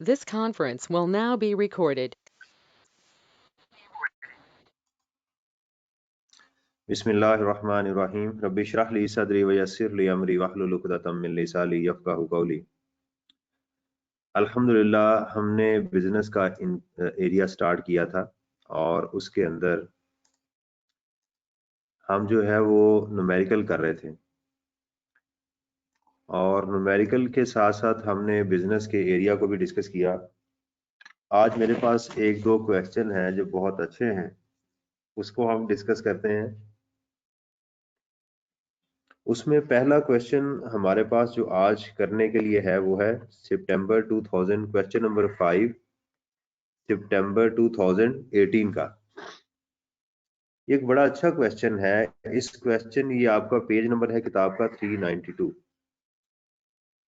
This conference will now be recorded. बिस्मिल्लाहिर्रहमानिर्रहीम rabbi इश्रह ली सदरी व यस्सिर ली अमरी वहलुल उक़दतम मिन लिसानी यफ़क़हू क़ौली। अल्हम्दुलिल्लाह हमने बिजनेस का एरिया स्टार्ट किया था और उसके अंदर हम जो है वो न्यूमेरिकल कर रहे थे और न्यूमेरिकल के साथ साथ हमने बिजनेस के एरिया को भी डिस्कस किया। आज मेरे पास एक दो क्वेश्चन हैं जो बहुत अच्छे हैं, उसको हम डिस्कस करते हैं। उसमें पहला क्वेश्चन हमारे पास जो आज करने के लिए है वो है सितंबर 2000, क्वेश्चन नंबर 5 सितंबर 2018 का। एक बड़ा अच्छा क्वेश्चन है। इस क्वेश्चन ये आपका पेज नंबर है किताब का 392।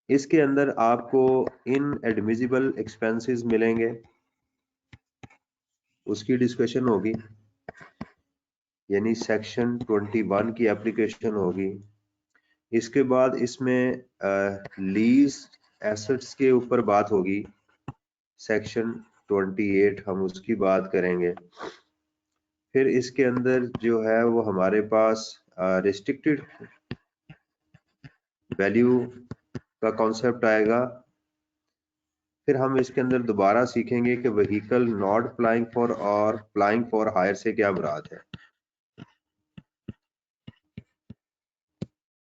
इसके अंदर आपको इन एडमिसिबल एक्सपेंसेस मिलेंगे, उसकी डिस्कशन होगी, यानी सेक्शन 21 की एप्लीकेशन होगी। इसके बाद इसमें लीज एसेट्स के ऊपर बात होगी, सेक्शन 28 हम उसकी बात करेंगे। फिर इसके अंदर जो है वो हमारे पास रिस्ट्रिक्टेड वैल्यू का कॉन्सेप्ट आएगा। फिर हम इसके अंदर दोबारा सीखेंगे कि व्हीकल नॉट अप्लाइंग फॉर और अप्लाइंग फॉर हायर से क्या मुराद है,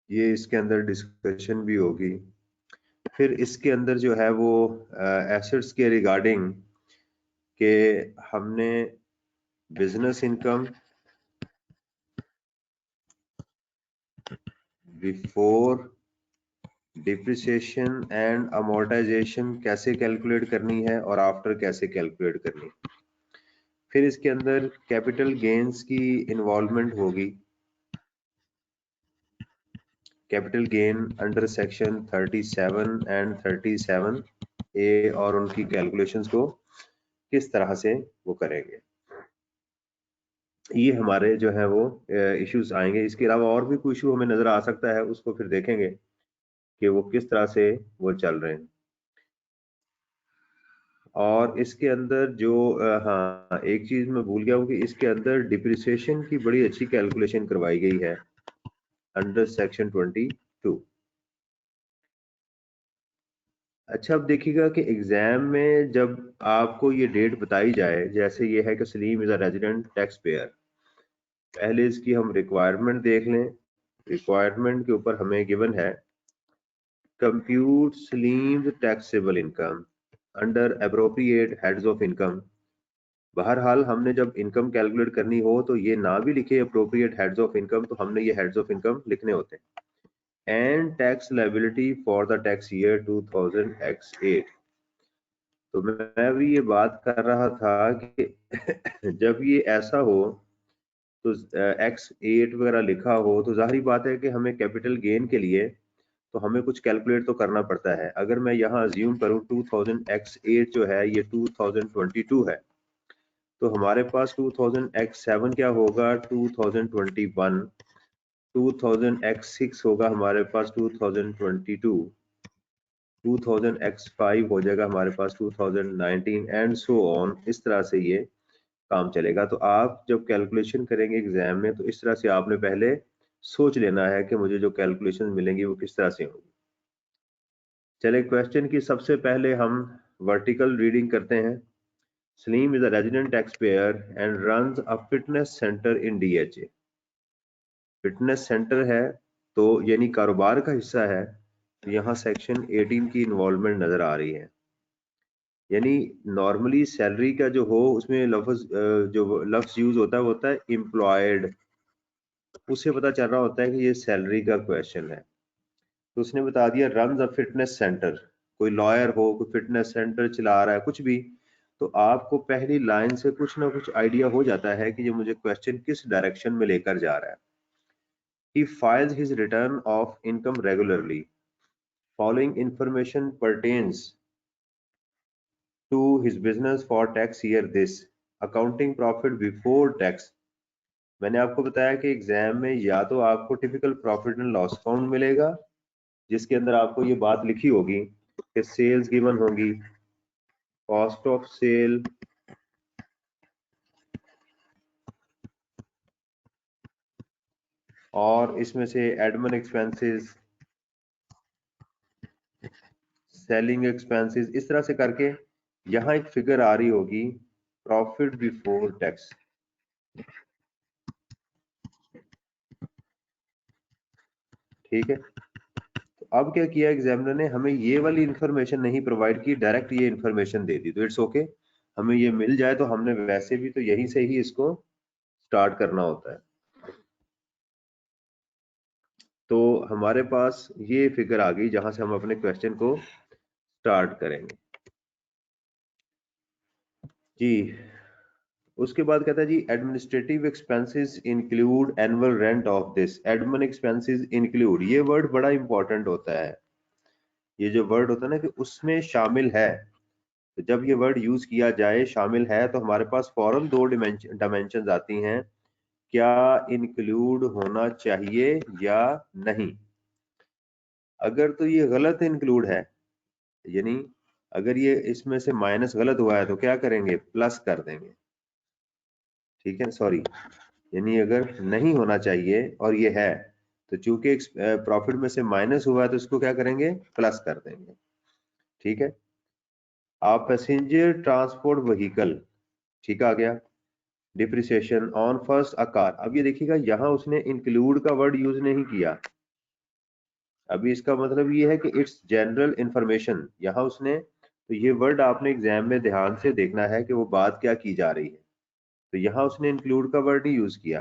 ये इसके अंदर डिस्कशन भी होगी। फिर इसके अंदर जो है वो एसेट्स के रिगार्डिंग के हमने business income before depreciation and amortisation कैसे कैलकुलेट करनी है और आफ्टर कैसे कैलकुलेट करनी है। फिर इसके अंदर कैपिटल गेन्स की इन्वॉल्वमेंट होगी, capital gain under section 37 and 37 ए और उनकी कैलकुलेशंस को किस तरह से वो करेंगे, ये हमारे जो है वो इश्यूज आएंगे। इसके अलावा और भी कोई इशू हमें नजर आ सकता है, उसको फिर देखेंगे कि वो किस तरह से वो चल रहे हैं। और इसके अंदर जो हाँ एक चीज मैं भूल गया हूँ कि इसके अंदर डिप्रिसिएशन की बड़ी अच्छी कैलकुलेशन करवाई गई है अंडर सेक्शन 22। अच्छा, अब देखिएगा कि एग्जाम में जब आपको ये डेट बताई जाए, जैसे ये है कि Salim is a resident tax pair, पहले इसकी हम रिक्वायरमेंट देख लें। रिक्वायरमेंट के ऊपर हमें गिवन है compute Salim taxable income under appropriate heads of income. बहरहाल हमने जब इनकम कैलकुलेट करनी हो तो ये ना भी लिखे अप्रोप्रिएट हेड्स ऑफ इनकम, तो हमने ये हेड्स ऑफ इनकम लिखने होते हैं। And tax liability for the tax year 2000x8। तो मैं भी ये बात कर रहा था कि जब ये ऐसा हो तो x8 वगैरह लिखा हो तो जाहिर बात है कि हमें कैपिटल गेन के लिए तो हमें कुछ कैलकुलेट तो करना पड़ता है। अगर मैं यहाँ अज्यूम करूँ 2000x8 जो है ये 2022 है, तो हमारे पास 2000x7 क्या होगा 2021, 2000x6 होगा हमारे पास 2022, 2000x5 हो जाएगा हमारे पास 2019 एंड सो ऑन। इस तरह से ये काम चलेगा। तो आप जब कैलकुलेशन करेंगे एग्जाम में तो इस तरह से आपने पहले सोच लेना है कि मुझे जो कैलकुलेशन मिलेंगी वो किस तरह से होंगी। चले क्वेश्चन की सबसे पहले हम वर्टिकल रीडिंग करते हैं। Salim is a resident tax pair and runs a fitness centre in DHA। Fitness centre है तो यानी कारोबार का हिस्सा है, तो यहाँ सेक्शन 18 की इन्वॉल्वमेंट नजर आ रही है। यानी नॉर्मली सैलरी का जो हो उसमें लफ्ज जो लफ्ज यूज होता है वो होता है एम्प्लॉयड, उससे पता चल रहा होता है कि ये सैलरी का क्वेश्चन है। तो उसने बता दिया रन अ फिटनेस सेंटर, कोई लॉयर हो, कोई फिटनेस सेंटर चला रहा है, कुछ भी, तो आपको पहली लाइन से कुछ ना कुछ आइडिया हो जाता है कि ये मुझे क्वेश्चन किस डायरेक्शन में लेकर जा रहा है। He files his return of income regularly. Following information pertains to his business for tax year this. Accounting profit before tax. मैंने आपको बताया कि एग्जाम में या तो आपको typical profit and loss account मिलेगा जिसके अंदर आपको ये बात लिखी होगी कि सेल्स गिवन होगी, कॉस्ट ऑफ सेल, और इसमें से एडमिन एक्सपेंसेस, सेलिंग एक्सपेंसेस, इस तरह से करके यहाँ एक फिगर आ रही होगी प्रॉफिट बिफोर टैक्स। ठीक है, तो अब क्या किया एग्जामिनर ने, हमें ये वाली इंफॉर्मेशन नहीं प्रोवाइड की, डायरेक्ट ये इंफॉर्मेशन दे दी। तो इट्स ओके, हमें ये मिल जाए तो हमने वैसे भी तो यहीं से ही इसको स्टार्ट करना होता है। तो हमारे पास ये फिगर आ गई जहां से हम अपने क्वेश्चन को स्टार्ट करेंगे जी। उसके बाद कहता है जी, administrative expenses include annual rent of this. Admin expenses include, ये वर्ड बड़ा इंपॉर्टेंट होता है। ये जो वर्ड होता है ना कि उसमें शामिल है, तो जब ये वर्ड यूज किया जाए शामिल है, तो हमारे पास फौरन दो डायमेंशन आती हैं, क्या इंक्लूड होना चाहिए या नहीं। अगर तो ये गलत इंक्लूड है, यानी अगर ये इसमें से माइनस गलत हुआ है तो क्या करेंगे, प्लस कर देंगे। ठीक है, सॉरी, यानी अगर नहीं होना चाहिए और ये है, तो चूंकि प्रॉफिट में से माइनस हुआ है तो इसको क्या करेंगे, प्लस कर देंगे। ठीक है, आप पैसेंजर ट्रांसपोर्ट व्हीकल, ठीक आ गया, depreciation on first a car. अब ये देखिएगा यहाँ उसने इंक्लूड का वर्ड यूज नहीं किया। अभी इसका मतलब ये है कि इट्स जनरल इंफॉर्मेशन, यहाँ उसने, तो ये वर्ड आपने एग्जाम में ध्यान से देखना है कि वो बात क्या की जा रही है। तो यहाँ उसने इंक्लूड का वर्ड नहीं यूज किया।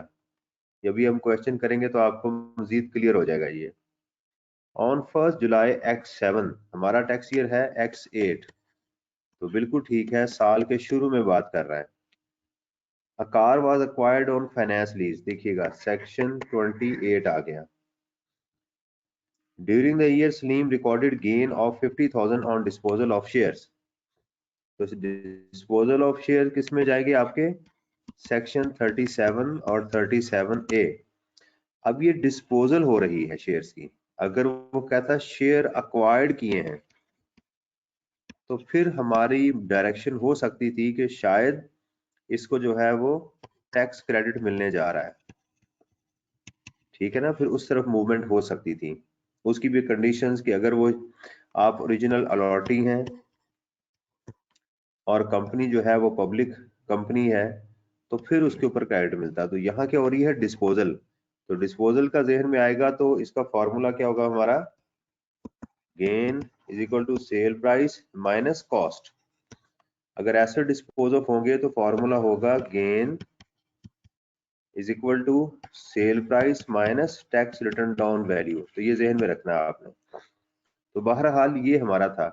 अभी हम क्वेश्चन करेंगे तो आपको मजीद क्लियर हो जाएगा ये। ऑन 1 जुलाई X7, हमारा टैक्स ईयर है X8, तो बिल्कुल ठीक है, साल के शुरू में बात कर रहा है। अ car was acquired on finance lease, देखिएगा सेक्शन 28 आ गया। During the year Salim recorded gain of 50,000 on disposal of shares. तो डिस्पोजल ऑफ शेयर किस में जाएगी, आपके सेक्शन 37 और 37A। अब ये डिस्पोजल हो रही है शेयर्स की। अगर वो कहता शेयर अक्वायर्ड किए हैं, तो फिर हमारी डायरेक्शन हो सकती थी कि शायद इसको जो है वो टैक्स क्रेडिट मिलने जा रहा है। ठीक है ना, फिर उस तरफ मूवमेंट हो सकती थी। उसकी भी कंडीशंस कि अगर वो आप ओरिजिनल अलॉटी हैं और कंपनी जो है वो पब्लिक कंपनी है, तो फिर उसके ऊपर क्रेडिट मिलता है। तो यहाँ क्या हो रही है, डिस्पोजल। तो डिस्पोजल का जहन में आएगा तो इसका फॉर्मूला क्या होगा हमारा, gain is equal to sale price minus cost. अगर ऐसे डिस्पोज ऑफ होंगे तो फॉर्मूला होगा gain is equal to sale price minus tax return down value. तो ये जहन में रखना है आपने। तो बहरहाल ये हमारा था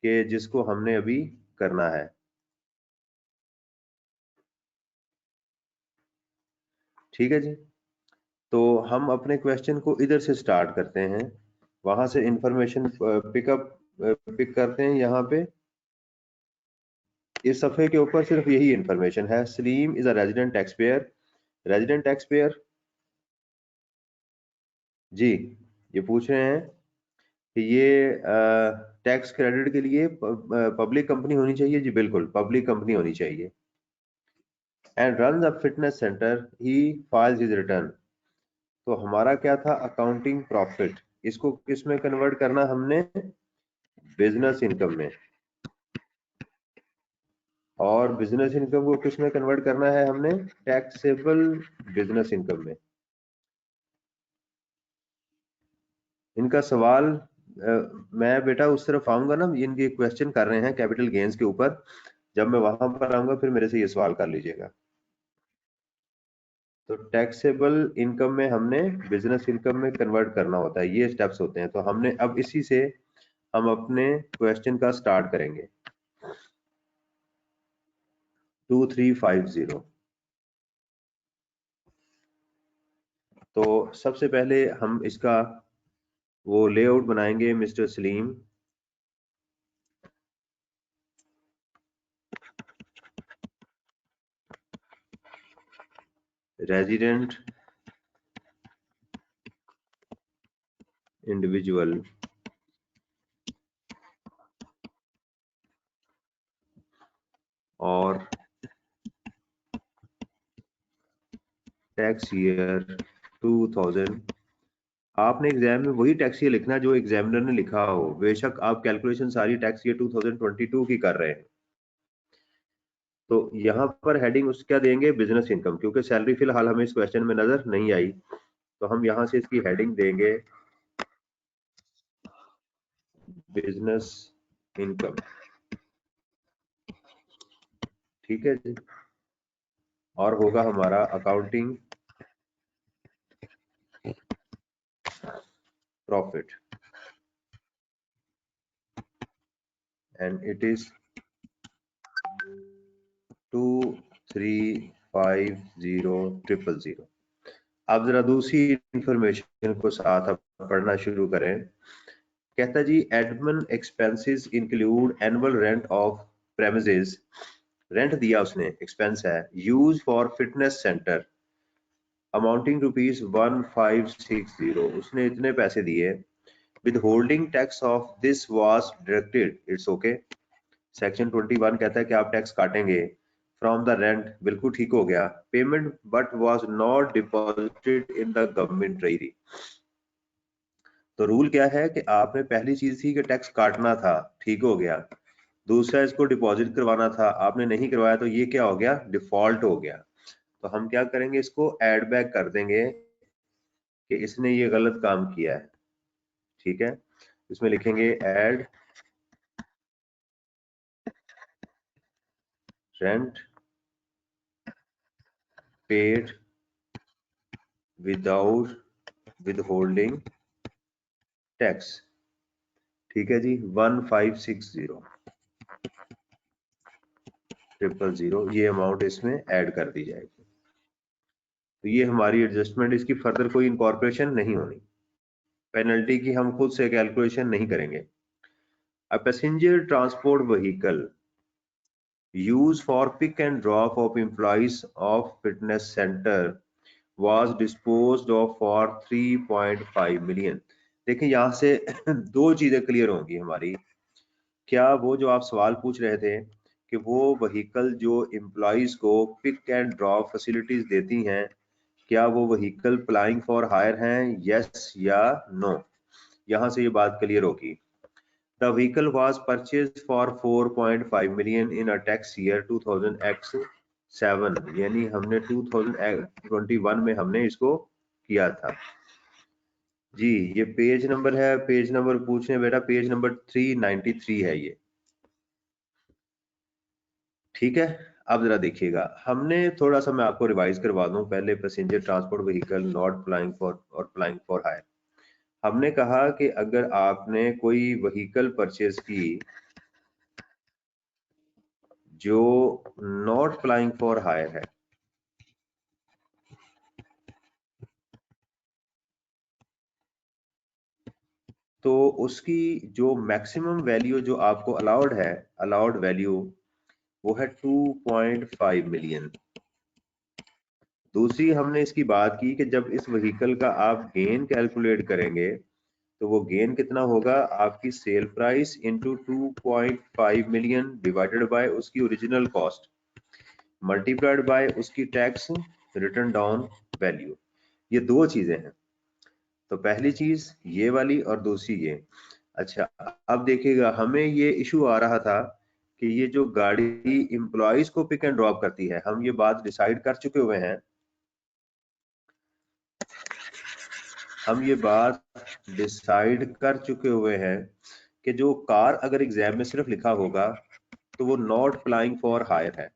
कि जिसको हमने अभी करना है। ठीक है जी, तो हम अपने क्वेश्चन को इधर से स्टार्ट करते हैं, वहां से इंफॉर्मेशन पिक करते हैं। यहाँ पे इस सफे के ऊपर सिर्फ यही इंफॉर्मेशन है, Salim is a resident tax payer. Resident tax payer जी, ये पूछ रहे हैं कि ये टैक्स क्रेडिट के लिए पब्लिक कंपनी होनी चाहिए। जी बिल्कुल, पब्लिक कंपनी होनी चाहिए। And run a fitness centre, he files his return. तो हमारा क्या था, अकाउंटिंग प्रॉफिट, इसको किस में कन्वर्ट करना हमने, बिजनेस इनकम में। और बिजनेस इनकम को किस में कन्वर्ट करना है हमने, टैक्सेबल बिजनेस इनकम में। इनका सवाल मैं बेटा उस तरफ आऊंगा ना, इनके क्वेश्चन कर रहे हैं कैपिटल गेन्स के ऊपर, जब मैं वहां पर आऊंगा फिर मेरे से ये सवाल कर लीजिएगा। तो टैक्सेबल इनकम में हमने बिजनेस इनकम में कन्वर्ट करना होता है, ये स्टेप्स होते हैं। तो हमने अब इसी से हम अपने क्वेश्चन का स्टार्ट करेंगे। 2350। तो सबसे पहले हम इसका वो लेआउट बनाएंगे, मिस्टर सलीम। रेजिडेंट इंडिविजुअल और टैक्स ईयर 2000, आपने एग्जाम में वही टैक्स ईयर लिखना जो एग्जामिनर ने लिखा हो, बेशक आप कैलकुलेशन सारी टैक्स ईयर 2022 की कर रहे हैं। तो यहाँ पर हेडिंग उस क्या देंगे, बिजनेस इनकम, क्योंकि सैलरी फिलहाल हमें इस क्वेश्चन में नजर नहीं आई, तो हम यहाँ से इसकी हेडिंग देंगे बिजनेस इनकम। ठीक है जी। और होगा हमारा accounting profit and it is 2350000। अब जरा दूसरी इंफॉर्मेशन को साथ अब पढ़ना शुरू करें। कहता जी admin expenses include annual rent of premises, rent दिया उसने, एक्सपेंस है, use for fitness centre amounting ₹1560, उसने इतने पैसे दिए। Withholding tax of this was directed, it's okay. Section 21 कहता है कि आप टैक्स काटेंगे फ्रॉम द रेंट, बिल्कुल ठीक हो गया। Payment but was not deposited in the government treasury. तो रूल क्या है कि आपने पहली चीज थी कि टैक्स काटना था, ठीक हो गया। दूसरा इसको डिपॉजिट करवाना था, आपने नहीं करवाया, तो ये क्या हो गया, डिफॉल्ट हो गया। तो हम क्या करेंगे, इसको एड बैक कर देंगे कि इसने ये गलत काम किया है। ठीक है, इसमें लिखेंगे add rent paid without withholding tax. ठीक है जी, 1560,000 ये अमाउंट इसमें ऐड कर दी जाएगी। तो ये हमारी एडजस्टमेंट, इसकी फर्दर कोई इनकॉर्पोरेशन नहीं होनी, पेनल्टी की हम खुद से कैलकुलेशन नहीं करेंगे। A passenger transport vehicle use for pick and drop off employees of fitness centre was disposed of for 3.5 million। देखिए यहाँ से दो चीजें क्लियर होंगी हमारी। क्या वो जो आप सवाल पूछ रहे थे कि वो व्हीकल जो एम्प्लॉइज को पिक एंड ड्रॉप फैसिलिटीज देती हैं, क्या वो व्हीकल अप्लाइंग फॉर हायर हैं, यस या नो? यहाँ से ये बात क्लियर होगी। The vehicle was purchase for 4.5 million in a tax year 2000X7, यानी हमने 2021 में हमने इसको किया था जी। ये पेज नंबर है, पेज नंबर पूछने बेटा, पेज नंबर 393 है ये। ठीक है, अब जरा देखिएगा, हमने थोड़ा सा मैं आपको रिवाइज करवा दूं। पहले passenger transport vehicle not applying for और अप्लाइंग फॉर हायर, हमने कहा कि अगर आपने कोई व्हीकल परचेज की जो नॉट अप्लाइंग फॉर हायर है, तो उसकी जो मैक्सिमम वैल्यू जो आपको अलाउड है, अलाउड वैल्यू वो है 2.5 मिलियन। दूसरी हमने इसकी बात की कि जब इस व्हीकल का आप गेन कैलकुलेट करेंगे तो वो गेन कितना होगा, आपकी sale price into 2.5 million divided bye उसकी ओरिजिनल कॉस्ट मल्टीप्लाइड बाय उसकी टैक्स रिटर्न डाउन वैल्यू। ये दो चीजें हैं। तो पहली चीज ये वाली और दूसरी ये। अच्छा, अब देखिएगा, हमें ये इशू आ रहा था कि ये जो गाड़ी इंप्लॉइज को पिक एंड ड्रॉप करती है, हम ये बात डिसाइड कर चुके हुए हैं, हम ये बात डिसाइड कर चुके हुए हैं कि जो कार अगर एग्जाम में सिर्फ लिखा होगा तो वो नॉट अप्लाइंग फॉर हायर है।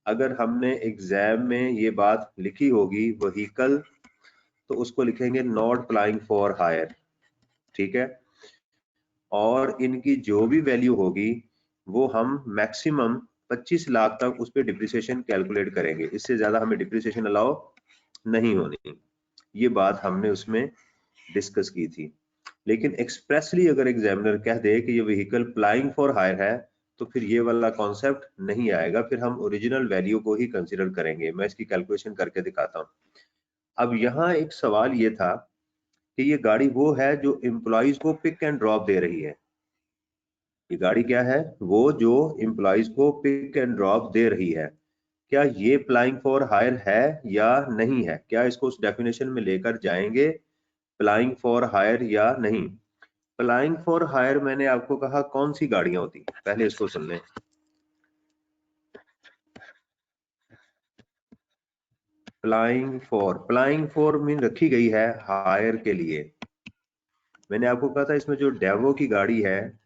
अगर हमने एग्जाम में ये बात लिखी होगी व्हीकल, तो उसको लिखेंगे नॉट अप्लाइंग फॉर हायर। ठीक है, और इनकी जो भी वैल्यू होगी वो हम मैक्सिमम 25 लाख तक उस पर डिप्रिसिएशन कैलकुलेट करेंगे, इससे ज्यादा हमें डिप्रिसिएशन अलाउ नहीं होनी। ये बात हमने उसमें डिस्कस की थी। लेकिन एक्सप्रेसली अगर एग्जामिनर कह दे कि ये व्हीकल अप्लाइंग फॉर हायर है, तो फिर ये वाला कॉन्सेप्ट नहीं आएगा, फिर हम ओरिजिनल वैल्यू को ही कंसीडर करेंगे। मैं इसकी कैलकुलेशन करके दिखाता हूँ। अब यहाँ एक सवाल ये था कि ये गाड़ी वो है जो एम्प्लॉइज को पिक एंड ड्रॉप दे रही है, ये गाड़ी क्या है? वो जो एम्प्लॉइज को पिक एंड ड्रॉप दे रही है। क्या ये प्लाइंग फॉर हायर है या नहीं है? क्या इसको उस डेफिनेशन में लेकर जाएंगे, प्लाइंग फॉर हायर या नहीं? प्लाइंग फॉर हायर मैंने आपको कहा कौन सी गाड़ियां होती हैं, पहले इसको सुन लें। प्लाइंग फॉर मीन रखी गई है हायर के लिए। मैंने आपको कहा था इसमें जो डेवो की गाड़ी है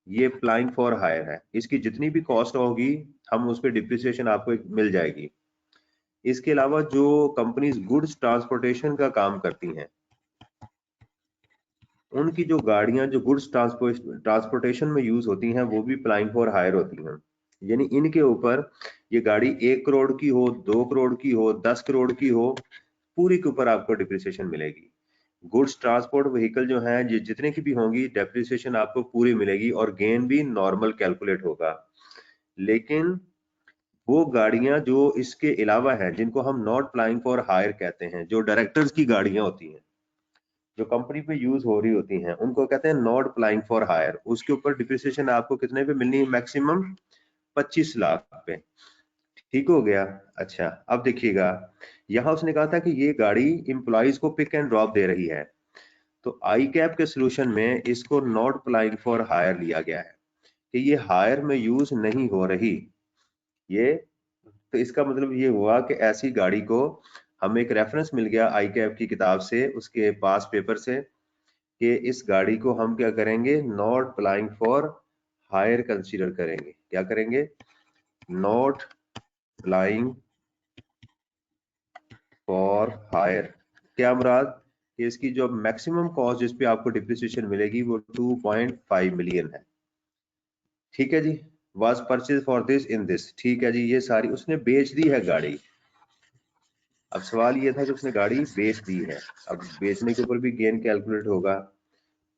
ये प्लाइंग फॉर हायर है, इसकी जितनी भी कॉस्ट होगी हम उस पर डिप्रिसिएशन आपको मिल जाएगी। इसके अलावा जो कंपनीज गुड्स ट्रांसपोर्टेशन का काम करती हैं उनकी जो गाड़ियां जो गुड्स ट्रांसपोर्टेशन में यूज होती हैं वो भी प्लाइंग फॉर हायर होती हैं। यानी इनके ऊपर ये गाड़ी 1 करोड़ की हो, 2 करोड़ की हो, 10 करोड़ की हो, पूरी के ऊपर आपको डिप्रिसिएशन मिलेगी। गुड्स ट्रांसपोर्ट व्हीकल जो है ये जितने की भी होंगी डेप्रिसिएशन आपको पूरी मिलेगी और गेन भी नॉर्मल कैलकुलेट होगा। लेकिन वो गाड़ियां जो इसके अलावा है जिनको हम नॉट प्लाइंग फॉर हायर कहते हैं, जो डायरेक्टर्स की गाड़ियां होती हैं जो कंपनी पे यूज हो रही होती हैं उनको कहते हैं नॉट प्लाइंग फॉर हायर। उसके ऊपर डिप्रिसिएशन आपको कितने पे मिलनी है? मैक्सिमम 25 लाख पे। ठीक हो गया। अच्छा अब देखिएगा यहाँ उसने कहा था कि ये गाड़ी इंप्लॉइज को पिक एंड ड्रॉप दे रही है, तो आई कैप के सोल्यूशन में इसको नॉट प्लाइंग फॉर हायर लिया गया है कि ये हायर में यूज नहीं हो रही। ये तो इसका मतलब ये हुआ कि ऐसी गाड़ी को हमें एक रेफरेंस मिल गया आई कैप की किताब से, उसके पास पेपर से, कि इस गाड़ी को हम क्या करेंगे? Not plying for hire consider करेंगे। क्या करेंगे? Not plying for hire. क्या मुराद? कि इसकी जो मैक्सिमम कॉस्ट जिस पे आपको डिप्रिसिएशन मिलेगी वो 2.5 मिलियन है। ठीक है जी। Was purchase for this in this. ठीक है जी, ये सारी उसने बेच दी है गाड़ी। अब सवाल ये था कि उसने गाड़ी बेच दी है, अब बेचने के ऊपर भी गेन कैलकुलेट होगा।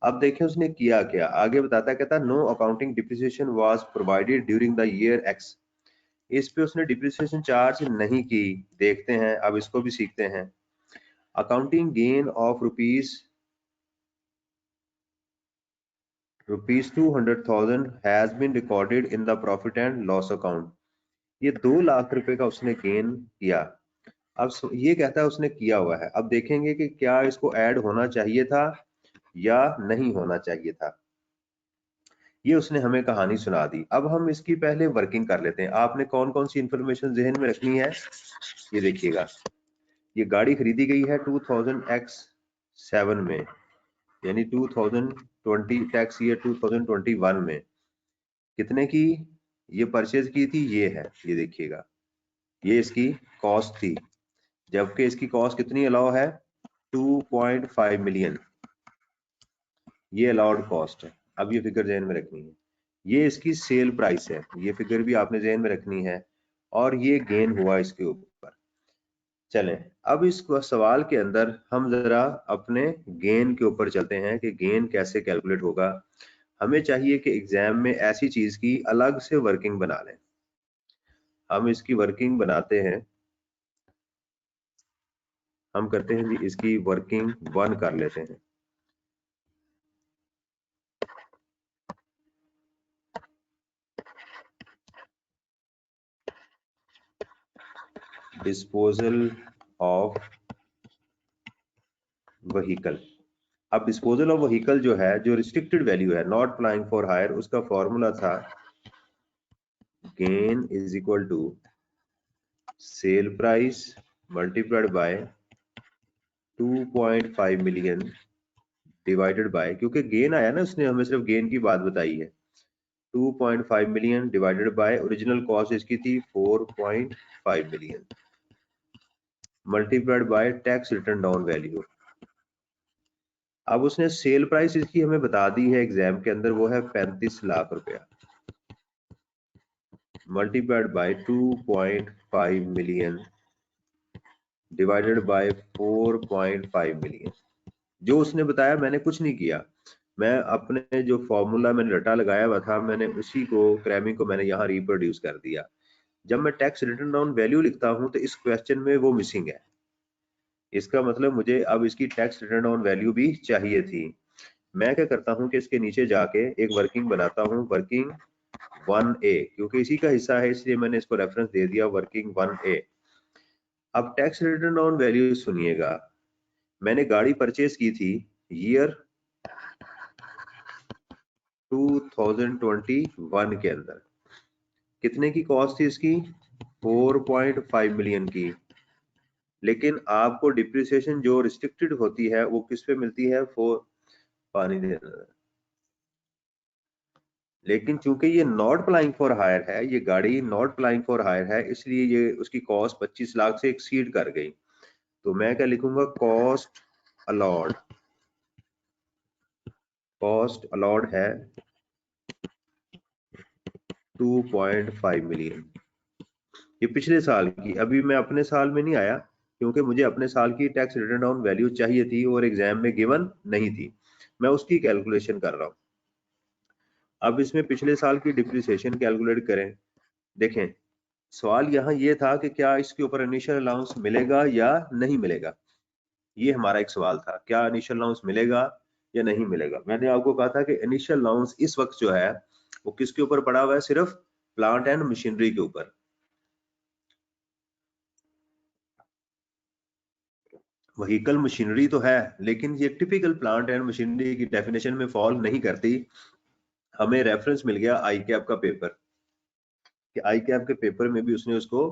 अब देखें उसने किया क्या, आगे बताता है, कहता no accounting depreciation was provided during the year X. इस पे उसने डिप्रिसिएशन चार्ज नहीं की। देखते हैं, अब इसको भी सीखते हैं। Accounting gain of rupees 200,000 has been recorded in the profit and loss account. ये 2 लाख रुपए का उसने गेन किया। अब ये कहता है उसने किया हुआ है। अब देखेंगे कि क्या इसको ऐड होना चाहिए था या नहीं होना चाहिए था। ये उसने हमें कहानी सुना दी। अब हम इसकी पहले वर्किंग कर लेते हैं। आपने कौन कौन सी इंफॉर्मेशन जहन में रखनी है, ये देखिएगा। ये गाड़ी खरीदी गई है 2000X7 में, यानी 2020 टैक्स ईयर 2021 में। कितने की ये परचेज की थी? ये है, ये देखिएगा, ये इसकी कॉस्ट थी, जबकि इसकी कॉस्ट कितनी अलाउ है? 2.5 मिलियन, ये अलाउड कॉस्ट है। अब ये फिगर जहन में रखनी है। ये इसकी सेल प्राइस है, ये फिगर भी आपने जहन में रखनी है, और ये गेन हुआ इसके ऊपर। चलें अब इस सवाल के अंदर हम जरा अपने गेन के ऊपर चलते हैं कि गेन कैसे कैलकुलेट होगा। हमें चाहिए कि एग्जाम में ऐसी चीज की अलग से वर्किंग बना लें। हम इसकी वर्किंग बनाते हैं, हम करते हैं जी इसकी वर्किंग 1 कर लेते हैं। Disposal of vehicle. अब डिस्पोजल ऑफ व्हीकल जो है, जो रिस्ट्रिक्टेड वैल्यू है, नॉट प्लाइंग फॉर हायर, उसका फॉर्मूला था gain is equal to sale price multiplied by 2.5 million divided by, क्योंकि गेन आया ना, उसने हमें सिर्फ गेन की बात बताई है, 2.5 million divided bye original cost इसकी थी 4.5 million multiplied by tax return down value. अब उसने सेल प्राइस इसकी हमें बता दी है एग्जाम के अंदर, वो है 35 लाख रुपया, multiplied by 2.5 million divided bye 4.5 million. जो उसने बताया मैंने कुछ नहीं किया, मैं अपने जो फॉर्मूला मैंने रटा लगाया हुआ था मैंने उसी को क्रैमिंग को मैंने यहाँ रिप्रोड्यूस कर दिया। जब मैं टैक्स रिटर्न डाउन वैल्यू लिखता हूँ तो इस क्वेश्चन में वो मिसिंग है, इसका मतलब मुझे अब इसकी टैक्स रिटर्न डाउन वैल्यू भी चाहिए थी। मैं क्या करता हूं कि इसके नीचे जाके एक वर्किंग बनाता हूं, वर्किंग 1A, क्योंकि इसी का हिस्सा है इसलिए मैंने इसको रेफरेंस दे दिया वर्किंग 1A। अब टैक्स रिटर्न ऑन वैल्यू सुनिएगा, मैंने गाड़ी परचेज की थी ईयर 2021 के अंदर। कितने की कॉस्ट थी इसकी? 4.5 मिलियन की। लेकिन आपको डिप्रिसिएशन जो रिस्ट्रिक्टेड होती है वो किस पे मिलती है? पानी देना। लेकिन चूंकि ये नॉट अप्लाइंग फॉर हायर है, ये गाड़ी नॉट अप्लाइंग फॉर हायर है, इसलिए ये उसकी कॉस्ट 25 लाख से एक्सीड कर गई। तो मैं क्या लिखूंगा? Cost allowed. कॉस्ट अलॉड है 2.5 मिलियन। ये पिछले साल की, अभी मैं अपने साल में नहीं आया क्योंकि मुझे अपने साल की टैक्स रिटर्न ऑन वैल्यू चाहिए थी और एग्जाम में गिवन नहीं थी, मैं उसकी कैलकुलेशन कर रहा हूं। अब इसमें पिछले साल की डिप्रिसिएशन कैलकुलेट करें। देखें, सवाल यहाँ ये था कि क्या इसके ऊपर इनिशियल अलाउंस मिलेगा या नहीं मिलेगा। ये हमारा एक सवाल था, क्या इनिशियल अलाउंस मिलेगा या नहीं मिलेगा। मैंने आपको कहा था कि इनिशियल अलाउंस इस वक्त जो है वो किसके ऊपर पड़ा हुआ है? सिर्फ प्लांट एंड मशीनरी के ऊपर। व्हीकल मशीनरी तो है लेकिन ये टिपिकल प्लांट एंड मशीनरी की डेफिनेशन में फॉल नहीं करती। हमें रेफरेंस मिल गया आई कैप का पेपर, कि आई कैप के पेपर में भी उसने उसको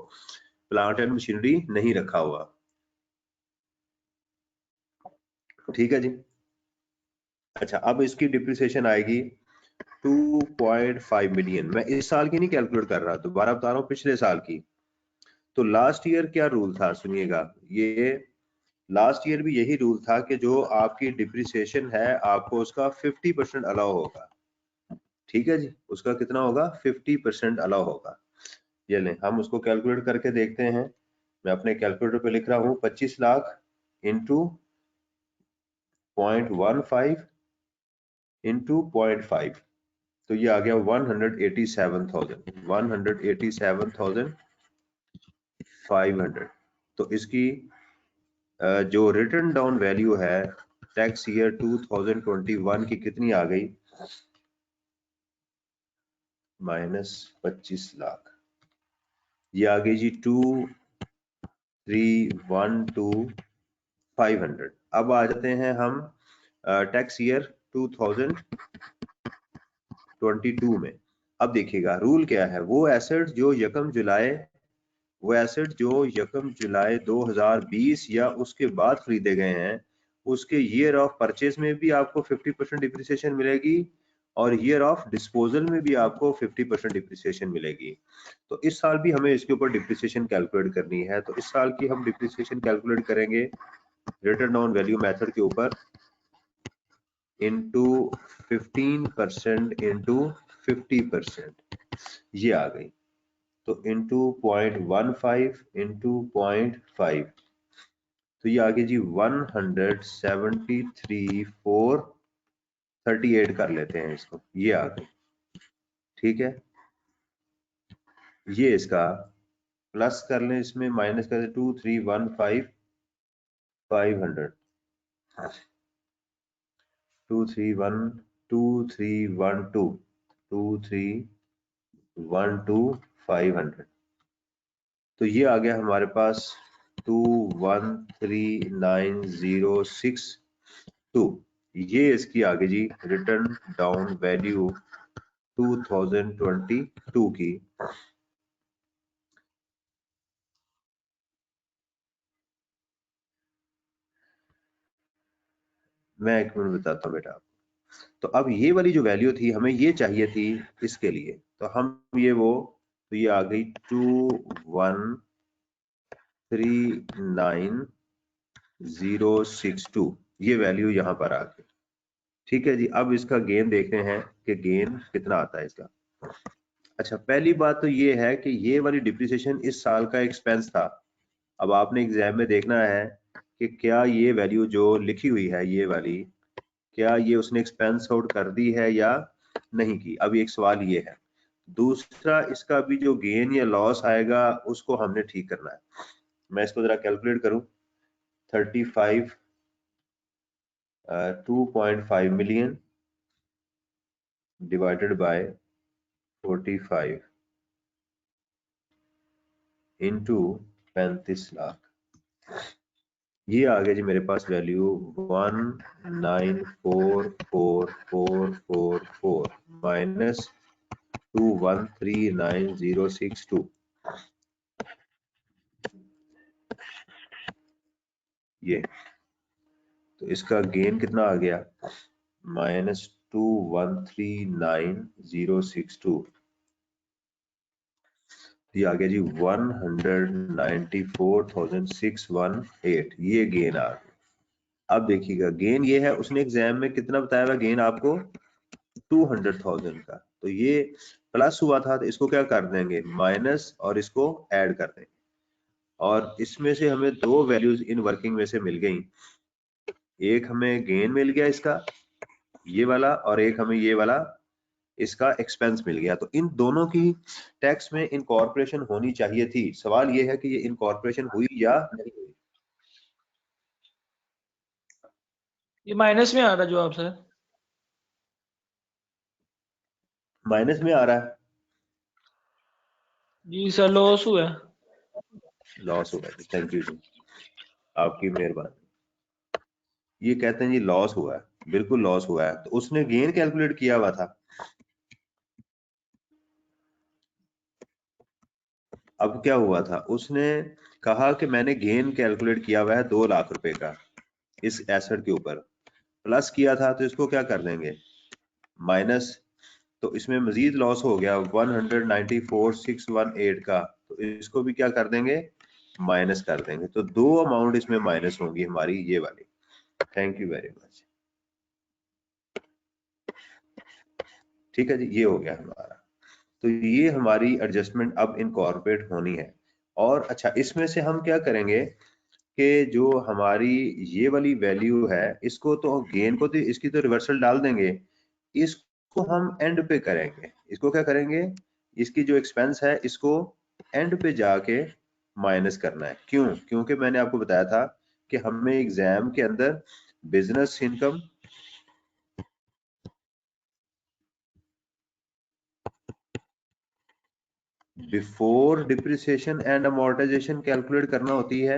प्लांट एंड मशीनरी नहीं रखा हुआ। ठीक है जी। अच्छा, अब इसकी डिप्रिसिएशन आएगी 2.5 मिलियन। मैं इस साल की नहीं कैलकुलेट कर रहा, दोबारा बता रहा हूँ, पिछले साल की। तो लास्ट ईयर क्या रूल था सुनिएगा, ये लास्ट ईयर भी यही रूल था कि जो आपकी डिप्रिसिएशन है आपको उसका 50% अलाउ होगा। ठीक है जी, उसका कितना होगा? 50% अलाउ होगा। ये लें, हम उसको कैलकुलेट करके देखते हैं। मैं अपने कैलकुलेटर पे लिख रहा हूँ 25 लाख इंटू 0.15 इंटू 0.5, तो ये आ गया 187,500। तो इसकी जो रिटर्न डाउन वैल्यू है टैक्स ईयर 2021 की कितनी आ गई? -25 लाख। ये आ गई जी 2,312,500। अब आ जाते हैं हम टैक्स ईयर 2022 में। अब देखिएगा रूल क्या है। वो एसेट जो यकम जुलाई 2020 या उसके बाद खरीदे गए हैं, उसके ईयर ऑफ परचेज में भी आपको 50% डिप्रिसिएशन मिलेगी और ईयर ऑफ डिस्पोजल में भी आपको 50% डिप्रिसिएशन मिलेगी। तो इस साल भी हमें इसके ऊपर डिप्रिसिएशन कैलकुलेट करनी है। तो इस साल की हम डिप्रिसिएशन कैलकुलेट करेंगे रिटर्न ऑन वैल्यू मेथड के ऊपर, इंटू 15% इंटू 50%, ये आ गई। तो इंटू 0.15 इंटू 0.5, तो ये आ गया जी 173,438 कर लेते हैं इसको, ये आ गई। ठीक है, ये इसका प्लस कर लें, इसमें माइनस कर लें 2,315,500, 2,312,500। तो ये आ गया हमारे पास 213,906.2। ये इसकी आगे जी रिटर्न डाउन वैल्यू 2022 की। मैं एक मिनट बताता हूँ बेटा। तो अब ये वाली जो वैल्यू थी हमें ये चाहिए थी इसके लिए, तो हम तो ये आ गई 213,906.2, ये वैल्यू यहाँ पर आ गई। ठीक है जी। अब इसका गेन देखते हैं कि गेन कितना आता है इसका। अच्छा, पहली बात तो ये है कि ये वाली डिप्रिसिएशन इस साल का एक्सपेंस था। अब आपने एग्जाम में देखना है कि क्या ये वैल्यू जो लिखी हुई है ये वाली, क्या ये उसने एक्सपेंस आउट कर दी है या नहीं की। अब एक सवाल ये है। दूसरा, इसका भी जो गेन या लॉस आएगा उसको हमने ठीक करना है। मैं इसको जरा कैलकुलेट करूं, 35 2.5 million divided by 45 into 35 lakh, ये आ गया जी मेरे पास वैल्यू 1944444 माइनस 2139062। ये तो इसका गेन कितना आ गया -2139062, ये आ गया जी 194,618, ये गेन आ गया। अब देखिएगा गेन ये है, उसने एग्जाम में कितना बताया हुआ गेन आपको 200,000 का, तो ये प्लस हुआ था तो इसको क्या कर देंगे माइनस और इसको ऐड कर देंगे, और इसमें से हमें दो वैल्यूज इन वर्किंग में से मिल गई, एक हमें गेन मिल गया इसका ये वाला, और एक हमें ये वाला इसका एक्सपेंस मिल गया। तो इन दोनों की टैक्स में इनकॉर्पोरेशन होनी चाहिए थी। सवाल ये है कि ये इनकॉर्पोरेशन हुई या नहीं हुई। ये माइनस में आ रहा जवाब सर। माइनस में आ रहा है जी सर, लॉस हुआ है। लॉस हुआ है। थैंक यू जी, आपकी मेहरबानी। ये कहते हैं जी लॉस हुआ है, बिल्कुल लॉस हुआ है। तो उसने गेन कैलकुलेट किया हुआ था। अब क्या हुआ था, उसने कहा कि मैंने गेन कैलकुलेट किया हुआ है 2 लाख रुपए का इस एसेट के ऊपर, प्लस किया था तो इसको क्या कर देंगे माइनस, तो इसमें मजीद लॉस हो गया 194,618 का, तो इसको भी क्या कर देंगे माइनस कर देंगे। तो दो अमाउंट इसमें माइनस होंगी हमारी ये वाली। Thank you very much. ठीक है जी, ये हो गया हमारा। तो ये हमारी एडजस्टमेंट अब इनकॉर्पोरेट होनी है। और अच्छा, इसमें से हम क्या करेंगे कि जो हमारी ये वाली वैल्यू है, इसको तो गेन को तो इसकी तो रिवर्सल डाल देंगे, इसको हम एंड पे करेंगे। इसको क्या करेंगे, इसकी जो एक्सपेंस है इसको एंड पे जाके माइनस करना है। क्यों? क्योंकि मैंने आपको बताया था कि हमें एग्जाम के अंदर business income, before depreciation and amortisation calculate करना होती है,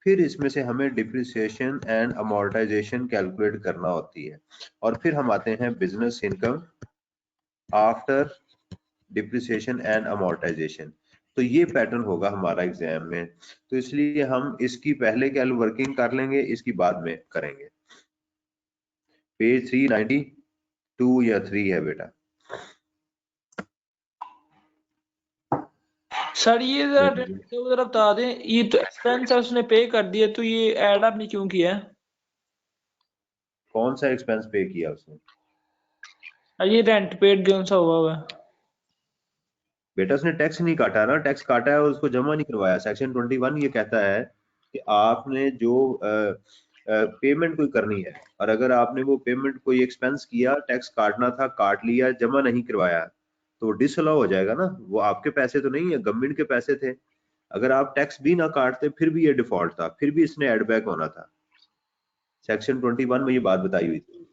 फिर इसमें से हमें डिप्रिसिएशन एंड अमोर्टाइजेशन कैलकुलेट करना होती है, और फिर हम आते हैं business income after depreciation and amortisation. तो ये पैटर्न होगा हमारा एग्जाम में, तो इसलिए हम इसकी पहले क्या वर्किंग कर लेंगे, इसकी बाद में करेंगे। पेज 392 या 3 है बेटा। सर ये जरा बता दें, ये तो एक्सपेंस है उसने पे कर दिया, तो ये ऐड आपने क्यों किया है? कौन सा एक्सपेंस पे किया उसने? ये रेंट पेड कौन सा हुआ है? बेटा उसने टैक्स नहीं काटा ना, टैक्स काटा है और उसको जमा नहीं करवाया। सेक्शन 21 ये कहता है कि आपने जो पेमेंट कोई करनी है, और अगर आपने वो पेमेंट कोई एक्सपेंस किया, टैक्स काटना था काट लिया, जमा नहीं करवाया, तो डिसअलाउ हो जाएगा ना। वो आपके पैसे तो नहीं है, गवर्नमेंट के पैसे थे। अगर आप टैक्स भी ना काटते फिर भी ये डिफॉल्ट था, फिर भी इसने एड बैक होना था। सेक्शन 21 में ये बात बताई हुई थी।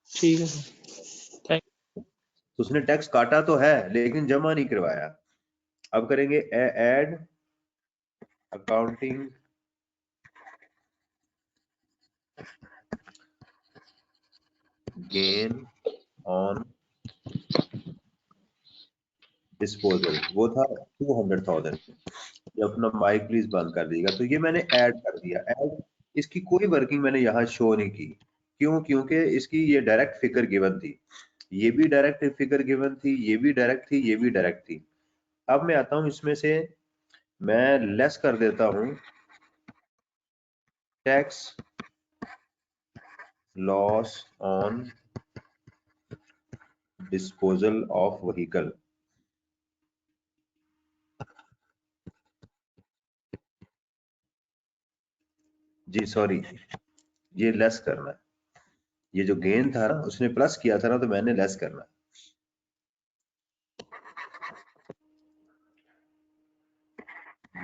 ठीक है सर, थैंक। तो उसने टैक्स काटा तो है लेकिन जमा नहीं करवाया। अब करेंगे add accounting gain on disposal, वो था 200,000। ये अपना माइक प्लीज बंद कर दीजिएगा। तो ये मैंने ऐड कर दिया। ऐड, इसकी कोई वर्किंग मैंने यहाँ शो नहीं की। क्यों? क्योंकि इसकी ये डायरेक्ट फिगर गिवन थी, ये भी डायरेक्ट फिगर गिवन थी, ये भी डायरेक्ट थी, ये भी डायरेक्ट थी। अब मैं आता हूं, इसमें से मैं लेस कर देता हूं tax loss on disposal of vehicle. जी सॉरी, ये लेस करना है। ये जो गेन था ना, उसने प्लस किया था ना, तो मैंने लेस करना है।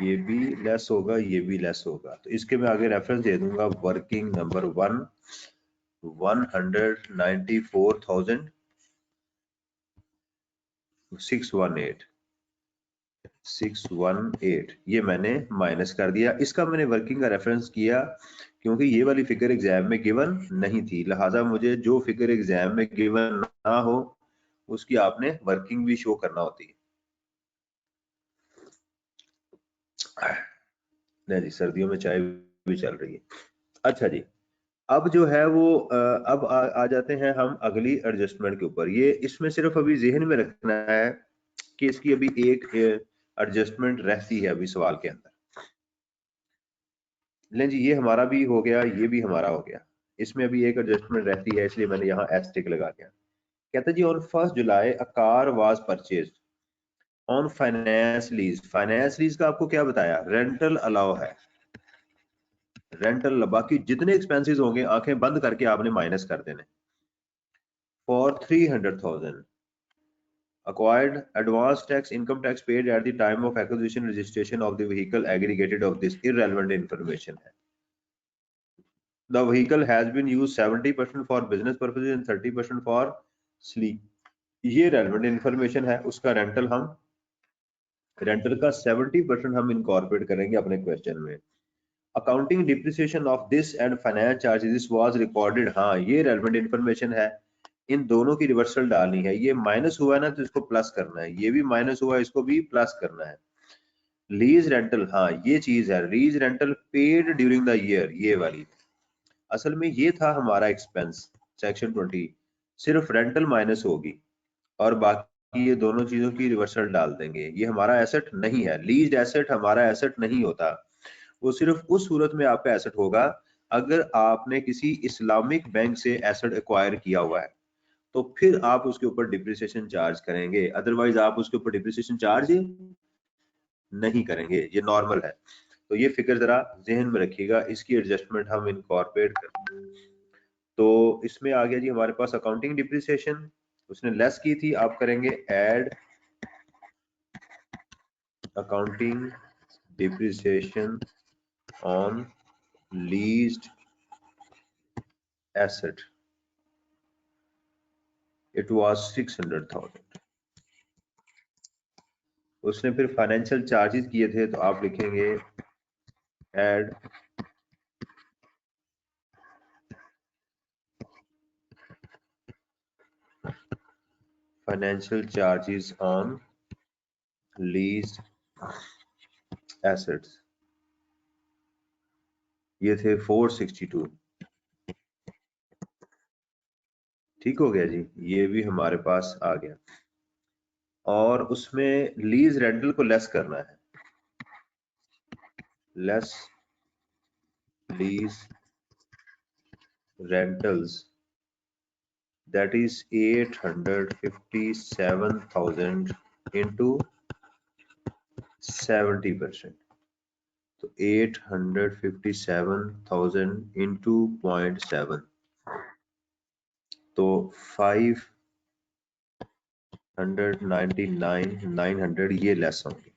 ये भी लेस होगा, ये भी लेस होगा, तो इसके मैं आगे रेफरेंस दे दूंगा वर्किंग नंबर 1 194,618 ये मैंने माइनस कर दिया। इसका मैंने वर्किंग का रेफरेंस किया क्योंकि ये वाली फिगर एग्जाम में गिवन नहीं थी, लिहाजा मुझे जो फिगर एग्जाम में गिवन ना हो उसकी आपने वर्किंग भी शो करना होती है। नहीं जी, सर्दियों में चाय भी चल रही है। अच्छा जी, अब जो है वो अब आ जाते हैं हम अगली एडजस्टमेंट के ऊपर। ये इसमें सिर्फ अभी जहन में रखना है कि इसकी अभी एक एडजस्टमेंट रहती है अभी सवाल के अंदर। लें जी, ये हमारा भी हो गया, ये भी हमारा हो गया, इसमें अभी एक एडजस्टमेंट रहती है, इसलिए मैंने यहाँ एस्टिक लगा दिया। कहता जी on 1 July a car was purchased on finance lease. Finance lease का आपको क्या बताया, रेंटल अलाउ है, रेंटल, बाकी जितने एक्सपेंसेस होंगे आंखें बंद करके आपने माइनस कर देने। For 300,000 acquired advance tax income tax paid at the time of acquisition registration of the vehicle aggregated of this irrelevant information है। The vehicle has been used 70% for business purposes and 30% for sleep। ये relevant information है, उसका rental का 70% हम incorporate करेंगे अपने question में। Accounting depreciation of this and finance charges was recorded, हाँ ये रेलेवेंट इंफॉर्मेशन है, इन दोनों की रिवर्सल डालनी है। ये माइनस हुआ है ना तो इसको प्लस करना है, ये भी माइनस हुआ है इसको भी प्लस करना है। लीज रेंटल, हाँ ये चीज है, lease rental paid during the year, ये वाली असल में ये था हमारा एक्सपेंस सेक्शन 20, सिर्फ रेंटल माइनस होगी और बाकी ये दोनों चीजों की रिवर्सल डाल देंगे। ये हमारा एसेट नहीं है, लीज्ड एसेट हमारा एसेट नहीं होता, वो सिर्फ उस सूरत में आपका एसेट होगा अगर आपने किसी इस्लामिक बैंक से एसेट एक्वायर किया हुआ है, तो फिर आप उसके ऊपर डिप्रिसिएशन चार्ज करेंगे, अदरवाइज आप उसके ऊपर डिप्रिसिएशन चार्ज नहीं करेंगे, ये नॉर्मल है। तो ये फिगर जरा जहन में रखिएगा, इसकी एडजस्टमेंट हम इनकॉर्पोरेट करते हैं। तो इसमें आ गया जी हमारे पास अकाउंटिंग डिप्रिसिएशन, उसने लेस की थी, आप करेंगे add accounting depreciation on leased asset, it was 600,000। उसने फिर फाइनेंशियल चार्जेस किए थे, तो आप लिखेंगे add financial charges on leased assets, ये थे 462। ठीक हो गया जी, ये भी हमारे पास आ गया। और उसमें लीज रेंटल को लेस करना है, less lease rentals that is 857,000 into 70%, तो 857,000 into 0.7, तो 599,900 ये लेस होंगे।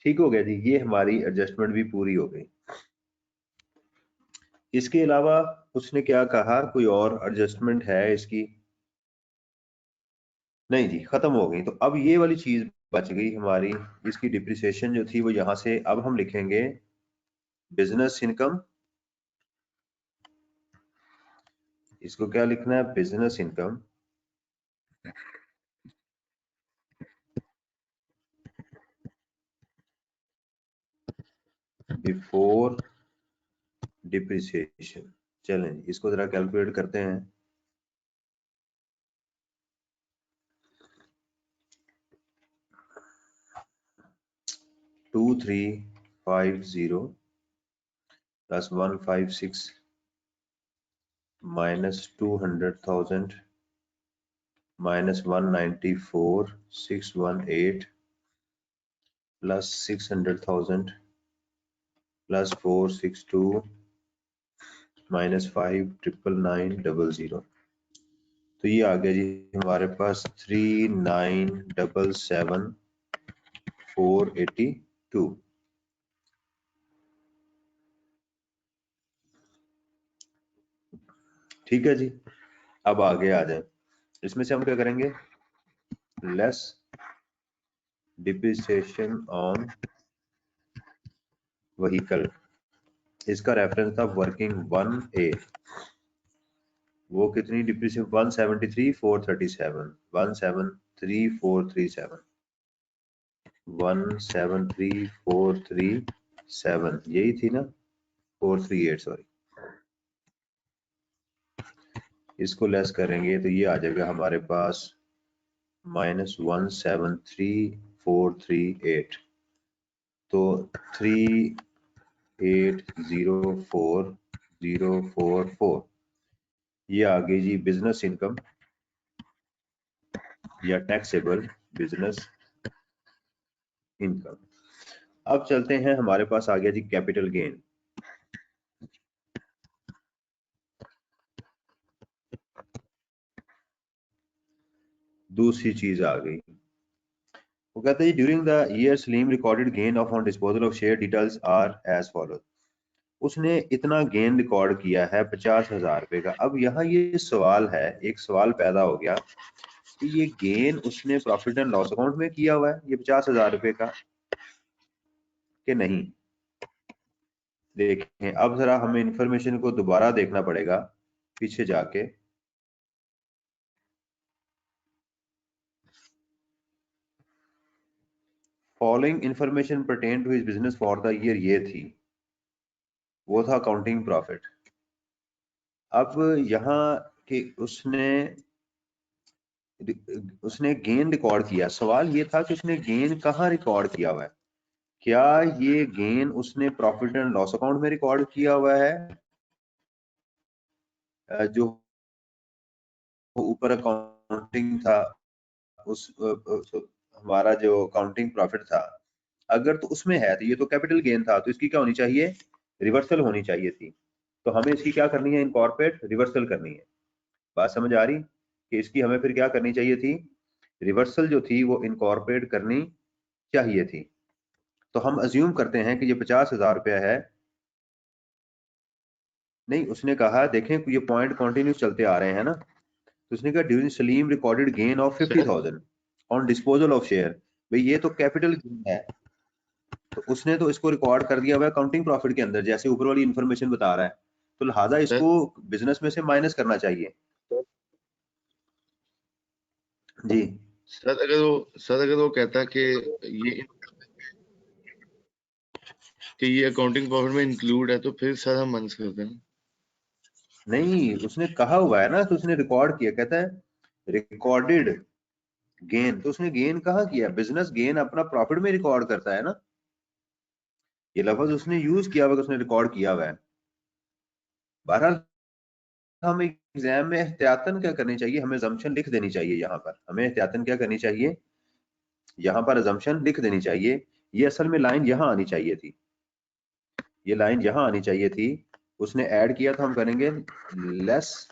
ठीक हो गया जी, ये हमारी एडजस्टमेंट भी पूरी हो गई। इसके अलावा उसने क्या कहा, कोई और एडजस्टमेंट है इसकी? नहीं जी, खत्म हो गई। तो अब ये वाली चीज बच गई हमारी, इसकी डिप्रिसिएशन जो थी वो यहां से अब हम लिखेंगे बिजनेस इनकम, इसको क्या लिखना है, बिजनेस इनकम बिफोर डिप्रिसिएशन। चलें इसको जरा कैलकुलेट करते हैं। Two 350 plus 156 minus 200,000 minus 194,618 plus 600,000 plus 462 minus 5,999,000। तो ये आ गया जी हमारे पास 39,77,482। ठीक है जी, अब आगे आ जाए। इसमें से हम क्या करेंगे, लेस डिप्रिसिएशन ऑन व्हीकल, इसका रेफरेंस था वर्किंग 1A, वो कितनी डिप्रिसिएशन 173,437, 173,437, 173,437 यही थी ना, 438 सॉरी, इसको लेस करेंगे तो ये आ जाएगा हमारे पास -173,438, तो 3804044 ये आ गई जी बिजनेस इनकम या टैक्सेबल बिजनेस इनकम। अब चलते हैं, हमारे पास आ गया जी कैपिटल गेन। दूसरी चीज आ गई, वो कहते हैं during the year Salim recorded gain of on disposal of share details are as follow, उसने इतना गेन रिकॉर्ड किया है 50,000 रुपए का। अब यहाँ ये सवाल है, एक सवाल पैदा हो गया कि ये गेन उसने प्रॉफिट एंड लॉस अकाउंट में किया हुआ है ये 50,000 रुपए का कि नहीं। देखें, अब जरा हमें इंफॉर्मेशन को दोबारा देखना पड़ेगा पीछे जाके। Following information pertain to his business for the year, ये थी, वो था अकाउंटिंग प्रॉफिट। अब यहाँ कि उसने गेन रिकॉर्ड किया, सवाल ये था कि उसने गेन कहाँ रिकॉर्ड किया हुआ है, क्या ये गेन उसने प्रॉफिट एंड लॉस अकाउंट में रिकॉर्ड किया हुआ है, जो ऊपर अकाउंटिंग था हमारा जो अकाउंटिंग प्रॉफिट था, अगर तो उसमें है तो ये तो कैपिटल गेन था, तो इसकी क्या होनी चाहिए, रिवर्सल होनी चाहिए थी। तो हमें इसकी क्या करनी है, इनकॉर्पोरेट रिवर्सल करनी है। बात समझ आ रही कि इसकी हमें फिर क्या करनी चाहिए थी, रिवर्सल जो थी वो इनकॉर्पोरेट करनी चाहिए थी। तो हम अज्यूम करते हैं कि ये 50,000 रुपया है, नहीं उसने कहा देखें ये पॉइंट कंटिन्यूस चलते आ रहे हैं ना, तो उसने कहा during Salim recorded gain of 50,000 on disposal of share, भाई ये तो कैपिटल गेन है, तो उसने तो इसको रिकॉर्ड कर दिया हुआ है अकाउंटिंग प्रॉफिट के अंदर जैसे ऊपर वाली इंफॉर्मेशन बता रहा है, तो लिहाजा इसको बिजनेस में से माइनस करना चाहिए जी। सर अगर वो कहता कि ये अकाउंटिंग प्रॉफिट में इंक्लूड है, तो फिर सर हम माइनस करते हैं। नहीं, उसने कहा हुआ है ना, तो उसने रिकॉर्ड किया, कहता है रिकॉर्डेड गेन, तो उसने गेन कहाँ किया, बिजनेस गेन अपना प्रॉफिट में रिकॉर्ड करता है ना, ये लफ्ज उसने यूज किया हुआ, उसने रिकॉर्ड किया हुआ है। बहरहाल हम एग्जाम में एहतियातन क्या करनी चाहिए, हमें अजम्पशन लिख देनी चाहिए, यहाँ पर हमें एहतियातन क्या करनी चाहिए, यहाँ पर अजम्पशन लिख देनी चाहिए। ये असल में लाइन यहाँ आनी चाहिए थी, ये लाइन यहाँ आनी चाहिए थी, उसने ऐड किया था, हम करेंगे लेस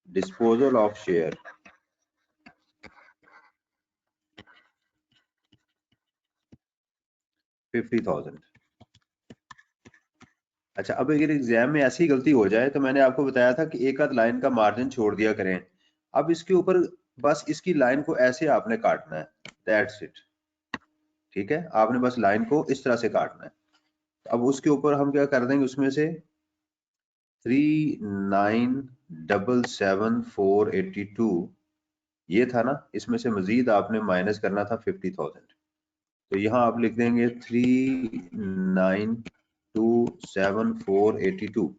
डिस्पोजल ऑफ शेयर, $50,000। अच्छा, अब अगर एग्जाम में ऐसी गलती हो जाए, तो मैंने आपको बताया था कि एक आध लाइन का मार्जिन छोड़ दिया करें, अब इसके ऊपर बस इसकी लाइन को ऐसे आपने काटना है, दैट्स इट, ठीक है, आपने बस लाइन को इस तरह से काटना है। अब उसके ऊपर हम क्या कर देंगे, उसमें से 3,977,482 ये था ना, इसमें से मजीद आपने माइनस करना था 50,000, तो यहाँ आप लिख देंगे 3,927,482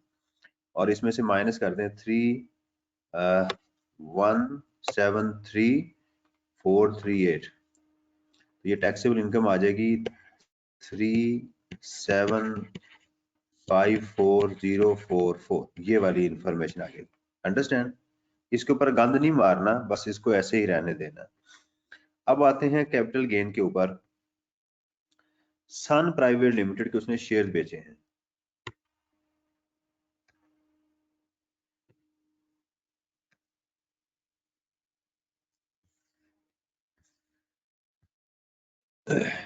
और इसमें से माइनस कर दें 3,173,438, तो ये टैक्सेबल इनकम आ जाएगी 3,754,044, ये वाली इंफॉर्मेशन आ गई। अंडरस्टैंड, इसके ऊपर गंद नहीं मारना, बस इसको ऐसे ही रहने देना। अब आते हैं कैपिटल गेन के ऊपर। सन प्राइवेट लिमिटेड के उसने शेयर बेचे हैं,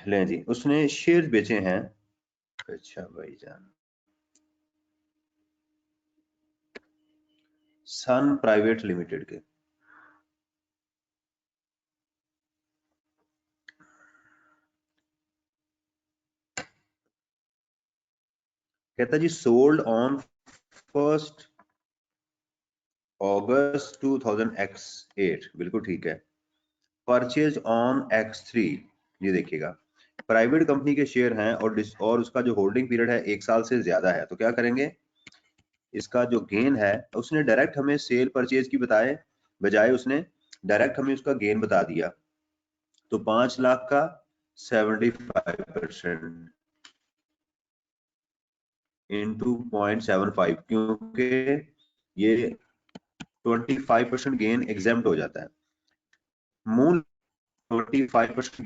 लें जी, उसने शेयर बेचे हैं। अच्छा भाईजान, सन प्राइवेट लिमिटेड के। कहता जी सोल्ड ऑन 1 अगस्त 2000X8, बिल्कुल ठीक है। परचेज ऑन X3, ये देखिएगा प्राइवेट कंपनी के शेयर हैं और उसका जो होल्डिंग पीरियड है 1 साल से ज्यादा है, तो क्या करेंगे, इसका जो गेन है उसने डायरेक्ट हमें सेल परचेज की बजाय उसने डायरेक्ट हमें उसका गेन बता दिया। तो 5 लाख का 75% इंटू 0.75, क्योंकि ये 25% गेन एग्जेम्प्ट हो जाता है। मूल 25%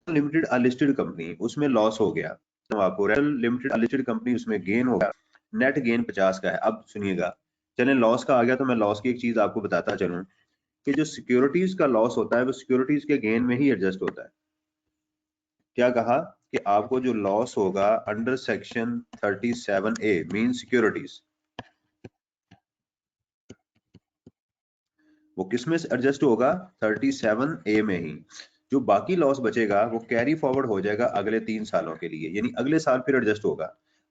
लिमिटेड अनलिस्टेड कंपनी, उसमें लॉस हो गया, तो आपको लिमिटेड अनलिस्टेड कंपनी उसमें गेन हो गया, नेट गेन 50 का है। अब सुनिएगा, चले लॉस का आ गया तो मैं लॉस की एक चीज आपको बताता चलूं कि जो सिक्योरिटीज का लॉस होता है वो सिक्योरिटीज के गेन में ही एडजस्ट होता है। क्या कहा कि आपको जो लॉस होगा under section 37A mean securities, वो किस में एडजस्ट होगा, 37A में ही। जो बाकी लॉस बचेगा वो कैरी फॉरवर्ड हो जाएगा अगले 3 सालों के लिए, यानी अगले साल फिर एडजस्ट होगा।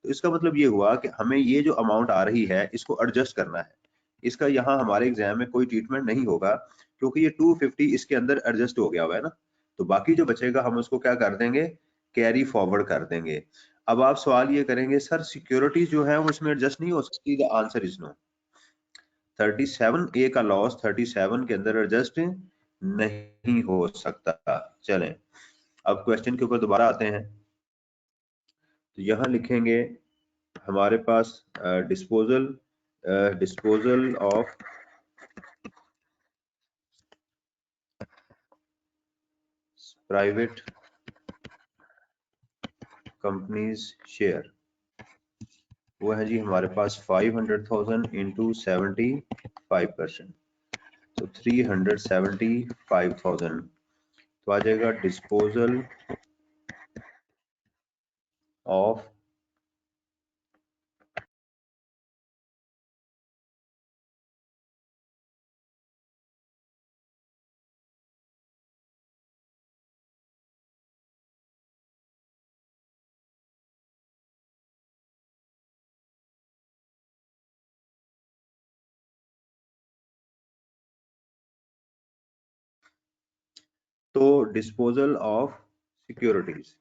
तो इसका मतलब ये हुआ कि हमें ये जो अमाउंट आ रही है इसको एडजस्ट करना है। इसका यहाँ हमारे एग्जाम में कोई ट्रीटमेंट नहीं होगा क्योंकि ये 250 इसके अंदर एडजस्ट हो गया हुआ है ना। तो बाकी जो बचेगा हम उसको क्या कर देंगे, कैरी फॉरवर्ड कर देंगे। अब आप सवाल ये करेंगे सर सिक्योरिटीज जो है वो इसमें एडजस्ट नहीं हो सकती, the answer is no. 37A का लॉस 37 के अंदर एडजस्ट नहीं हो सकता। चलें अब क्वेश्चन के ऊपर दोबारा आते हैं। तो यहां लिखेंगे हमारे पास disposal of private companies share, वो है जी हमारे पास 500,000 इंटू 75%, तो 375,000। तो आ जाएगा डिस्पोजल ऑफ तो डिस्पोजल ऑफ सिक्योरिटीज,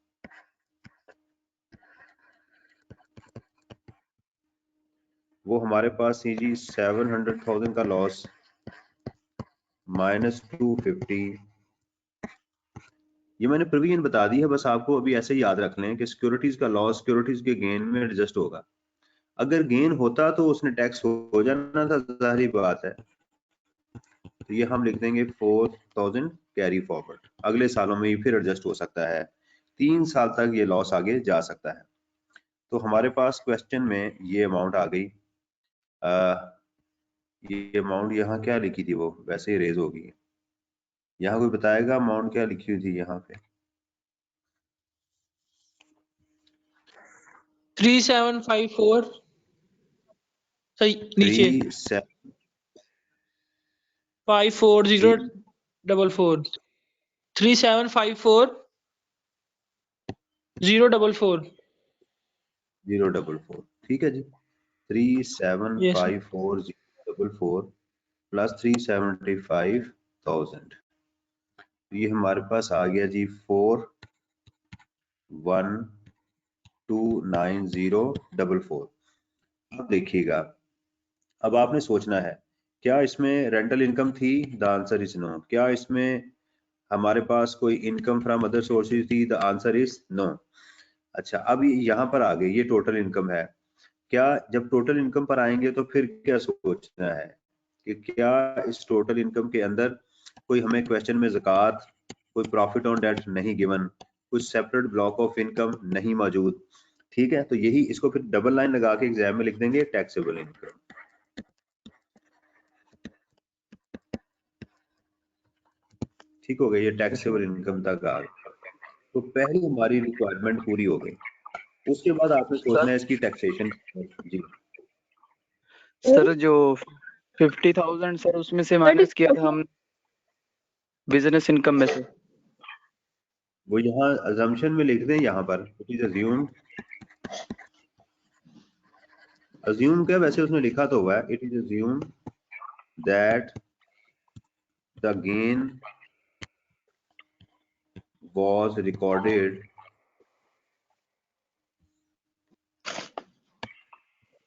वो हमारे पास है जी 700,000 का लॉस माइनस 250। ये मैंने प्रोविजन बता दी है, बस आपको अभी ऐसे ही याद रख लें कि सिक्योरिटीज का लॉस सिक्योरिटीज के गेन में एडजस्ट होगा। अगर गेन होता तो उसने टैक्स हो जाना था, जाहिर बात है। तो ये हम लिख देंगे 4,000 कैरी फॉरवर्ड, अगले सालों में ये फिर एडजस्ट हो सकता है, 3 साल तक ये लॉस आगे जा सकता है। तो हमारे पास क्वेश्चन में ये अमाउंट आ गई। ये अमाउंट यहाँ क्या लिखी थी, वो वैसे ही रेज होगी। यहाँ कोई बताएगा अमाउंट क्या लिखी हुई थी यहाँ पे? 3754 सही नीचे 54044 3754044 044, ठीक है जी। 3754044 प्लस 375,000, ये हमारे पास आ गया जी 4129044। अब देखिएगा, अब आपने सोचना है क्या इसमें रेंटल इनकम थी, द आंसर इज नो। क्या इसमें हमारे पास कोई इनकम फ्रॉम अदर सोर्सेज थी, द आंसर इज नो। अच्छा अब यहाँ पर आ गई, ये टोटल इनकम है। क्या जब टोटल इनकम पर आएंगे तो फिर क्या सोचना है कि क्या इस टोटल इनकम के अंदर कोई हमें क्वेश्चन में ज़कात, कोई प्रॉफिट ऑन डेट नहीं गिवन, कुछ सेपरेट ब्लॉक ऑफ इनकम नहीं मौजूद। ठीक है, तो यही इसको फिर डबल लाइन लगा के एग्जाम में लिख देंगे टैक्सेबल इनकम। ठीक हो गई, ये टैक्सेबल इनकम तक आ गई। तो पहली हमारी रिक्वायरमेंट पूरी हो गई। उसके बाद आपने सोचना है इसकी टैक्सेशन। जी सर जो 50,000 सर उसमें से That माइनस is किया था हमने बिजनेस इनकम में से। वो यहाँ अजम्पशन में लिख दें, यहाँ पर इट इज अज्यूम क्या, वैसे उसने लिखा तो हुआ है, it is assume that the gain was recorded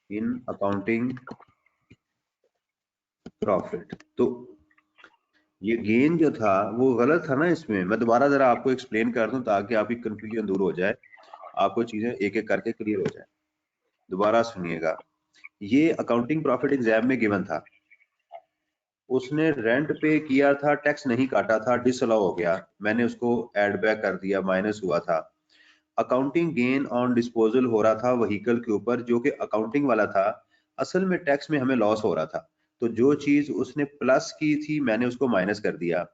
in accounting profit। तो ये गेन जो था वो गलत था ना इसमें। मैं दोबारा जरा आपको एक्सप्लेन कर दूं ताकि आपकी कंफ्यूजन दूर हो जाए, आपको चीजें एक एक करके क्लियर हो जाए। दोबारा सुनिएगा, ये अकाउंटिंग प्रॉफिट एग्जाम में गिवन था, उसने रेंट पे किया था, टैक्स नहीं काटा था, डिसअलाउ हो गया, मैंने उसको एड बैक कर दिया, माइनस हुआ था। अकाउंटिंग गेन ऑन डिस्पोजल हो रहा था व्हीकल के ऊपर, जो कि अकाउंटिंग वाला था, असल में टैक्स में हमें लॉस हो रहा था। तो जो चीज उसने प्लस की थी मैंने उसको माइनस कर दिया,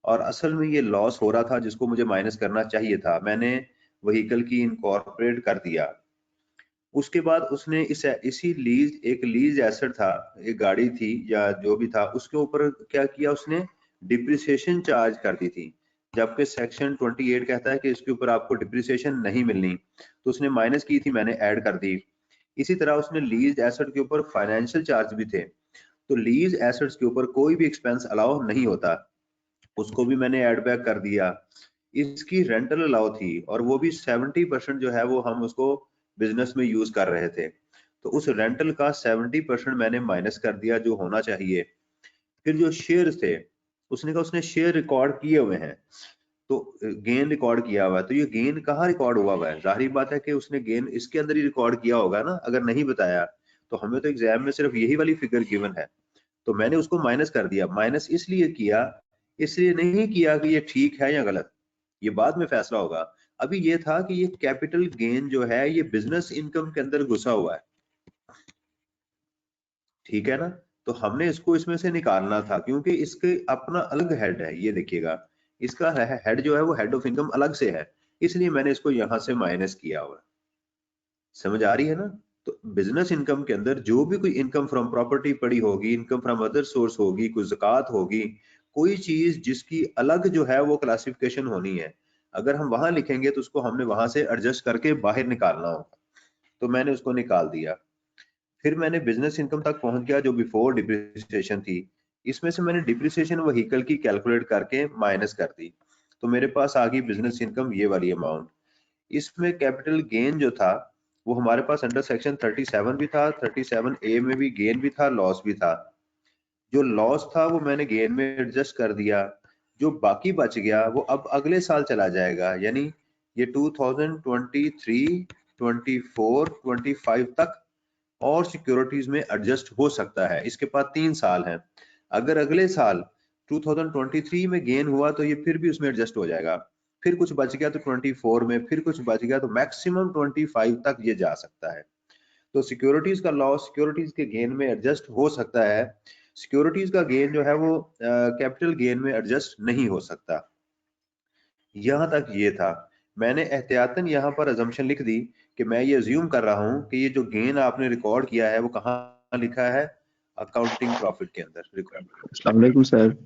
और असल में ये लॉस हो रहा था जिसको मुझे माइनस करना चाहिए था, मैंने व्हीकल की इनकॉर्पोरेट कर दिया। उसके बाद उसने इसी लीज, एक लीज एसेट था, एक गाड़ी थी या जो भी था, उसके ऊपर क्या किया उसने, डिप्रिसिएशन चार्ज कर दी थी, जबकि सेक्शन 28 कहता है कि इसके ऊपर आपको डिप्रिसिएशन नहीं मिलनी, तो उसने माइनस की थी, मैंने ऐड कर दी। इसी तरह उसने लीज एसेट के ऊपर फाइनेंशियल चार्ज भी थे, तो लीज एसेट्स के ऊपर कोई भी एक्सपेंस अलाउ नहीं होता, उसको भी मैंने ऐड बैक कर दिया। इसकी रेंटल अलाउ थी और वो भी 70% जो है वो हम उसको बिजनेस में यूज कर रहे थे, तो उस रेंटल का 70% मैंने माइनस कर दिया जो होना चाहिए। फिर जो शेयर थे, उसने कहा उसने शेयर रिकॉर्ड किए हुए हैं, तो गेन रिकॉर्ड किया हुआ है, तो ये गेन कहाँ रिकॉर्ड हुआ हुआ है, जाहिर बात है कि उसने गेन इसके अंदर ही रिकॉर्ड किया होगा ना, अगर नहीं बताया तो हमें तो एग्जाम में सिर्फ यही वाली फिगर गिवन है, तो मैंने उसको माइनस कर दिया। माइनस इसलिए किया, इसलिए नहीं किया कि ये ठीक है या गलत, ये बाद में फैसला होगा। अभी ये था कि ये कैपिटल गेन जो है ये बिजनेस इनकम के अंदर घुसा हुआ है, ठीक है ना, तो हमने इसको इसमें से निकालना था, क्योंकि इसके अपना अलग हेड है, ये देखिएगा इसका हेड जो है वो हेड ऑफ इनकम अलग से है, इसलिए मैंने इसको यहां से माइनस किया हुआ। समझ आ रही है ना। तो बिजनेस इनकम के अंदर जो भी कोई इनकम फ्रॉम प्रॉपर्टी पड़ी होगी, इनकम फ्रॉम अदर सोर्स होगी, कोई ज़कात होगी, कोई चीज जिसकी अलग जो है वो क्लासिफिकेशन होनी है, अगर हम वहां लिखेंगे तो उसको हमने वहां से एडजस्ट करके बाहर निकालना होगा, तो मैंने उसको निकाल दिया। फिर मैंने बिजनेस इनकम तक पहुंच गया जो बिफोर डिप्रिसिएशन थी, इसमें से मैंने डिप्रिसिएशन व्हीकल की कैलकुलेट करके माइनस कर दी, तो मेरे पास आ गई बिजनेस इनकम ये वाली अमाउंट। इसमें कैपिटल गेन जो था वो हमारे पास अंडर सेक्शन 37 भी था, 37A में भी गेन भी था, लॉस भी था। जो लॉस था वो मैंने गेन में एडजस्ट कर दिया, जो बाकी बच गया वो अब अगले साल चला जाएगा, यानी ये 2023, 24, 25 तक और सिक्योरिटीज में एडजस्ट हो सकता है। इसके पास 3 साल हैं, अगर अगले साल 2023 में गेन हुआ तो ये फिर भी उसमें एडजस्ट हो जाएगा, फिर कुछ बच गया तो 24 में, फिर कुछ बच गया तो मैक्सिमम 25 तक ये जा सकता है। तो सिक्योरिटीज का लॉस सिक्योरिटीज के गेन में एडजस्ट हो सकता है, सिक्योरिटीज का गेन जो है वो कैपिटल गेन में एडजस्ट नहीं हो सकता। यहां तक ये था, मैंने एहतियातन यहाँ पर अजम्पशन लिख दी कि मैं ये अज्यूम कर रहा हूँ कि ये जो गेन आपने रिकॉर्ड किया है वो कहाँ लिखा है, अकाउंटिंग प्रॉफिट के अंदर रिकॉर्ड। अस्सलाम वालेकुम सर।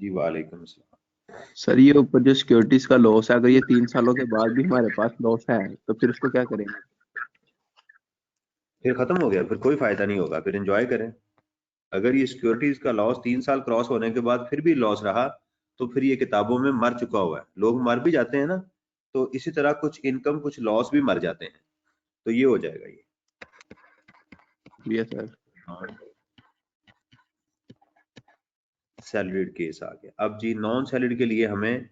जी वालेकुम सलाम। सर ये ऊपर जो सिक्योरिटीज का लॉस है, अगर ये 3 सालों के बाद भी हमारे पास लॉस है तो फिर उसको क्या करेंगे? फिर खत्म हो गया, फिर कोई फायदा नहीं होगा, फिर एंजॉय करें। अगर ये सिक्योरिटीज का लॉस 3 साल क्रॉस होने के बाद फिर भी लॉस रहा तो फिर ये किताबों में मर चुका हुआ है, लोग मर भी जाते हैं ना, तो इसी तरह कुछ इनकम कुछ लॉस भी मर जाते हैं, तो ये हो जाएगा ये। Yes sir. सैलरीड केस आ गया। अब जी नॉन सैलरीड के लिए हमें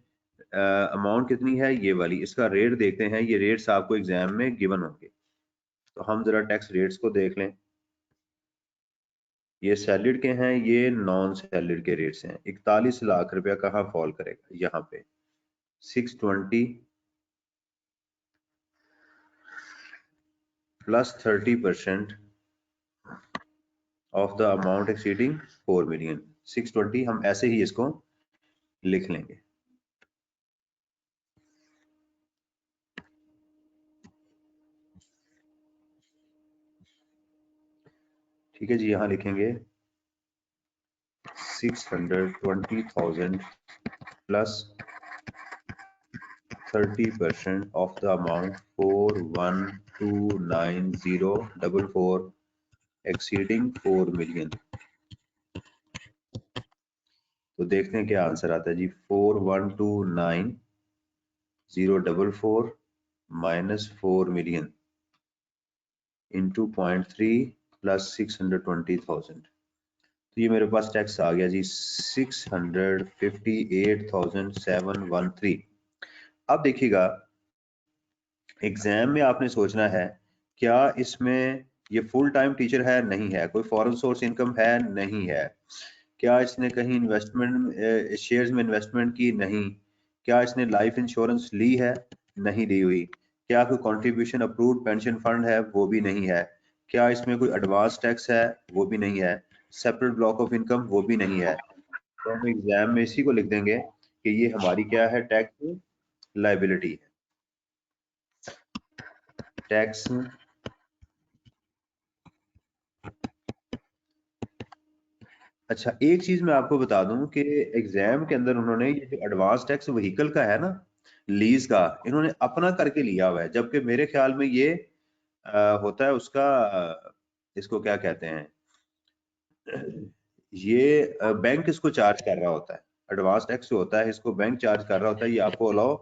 अमाउंट कितनी है ये वाली, इसका रेट देखते हैं, ये रेट्स आपको एग्जाम में गिवन होंगे, तो हम जरा टैक्स रेट्स को देख लें। ये सैलरीड के हैं, ये नॉन सैलरीड के रेट्स हैं। 41 लाख रुपया कहाँ फॉल करेगा, यहाँ पे 620 plus 30% of the amount exceeding 4 million. 620 हम ऐसे ही इसको लिख लेंगे। ठीक है जी, यहाँ लिखेंगे 620,000 plus 30% of the amount 4129,044 exceeding 4 million। तो देखते हैं क्या आंसर आता है जी। 4129,044 माइनस 4 मिलियन इंटू 0.3 प्लस 620,000। तो ये मेरे पास टैक्स आ गया जी 658,713। अब देखिएगा एग्जाम में आपने सोचना है क्या इसमें ये फुल टाइम टीचर है, नहीं है, कोई फॉरेन सोर्स इनकम है, नहीं है, क्या इसने कहीं इन्वेस्टमेंट शेयर्स में इन्वेस्टमेंट की, नहीं, क्या इसने लाइफ इंश्योरेंस ली है, नहीं ली हुई, क्या कोई कंट्रीब्यूशन अप्रूव्ड पेंशन फंड है, वो भी नहीं है, क्या इसमें कोई एडवांस टैक्स है, वो भी नहीं है, सेपरेट ब्लॉक ऑफ इनकम, वो भी नहीं है। तो हम एग्जाम में इसी को लिख देंगे कि ये हमारी क्या है, टैक्स लाइबिलिटी है, टैक्स अच्छा। एक चीज मैं आपको बता दूं कि एग्जाम के अंदर उन्होंने ये जो एडवांस टैक्स व्हीकल का है ना, लीज का, इन्होंने अपना करके लिया हुआ है, जबकि मेरे ख्याल में ये होता है उसका इसको क्या कहते हैं, ये बैंक इसको चार्ज कर रहा होता है, एडवांस टैक्स जो होता है इसको बैंक चार्ज कर रहा होता है, ये आपको अलाउ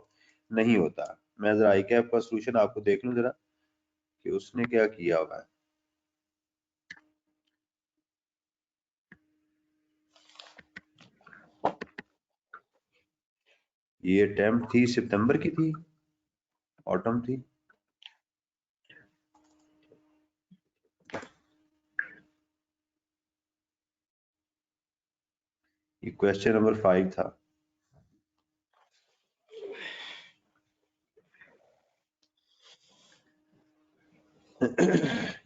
नहीं होता। मैं जरा ICAP का सोल्यूशन आपको देख लूं जरा कि उसने क्या किया हुआ है। ये अटेम्प्ट थी सितंबर की थी, ऑटम थी। ये क्वेश्चन नंबर 5 था।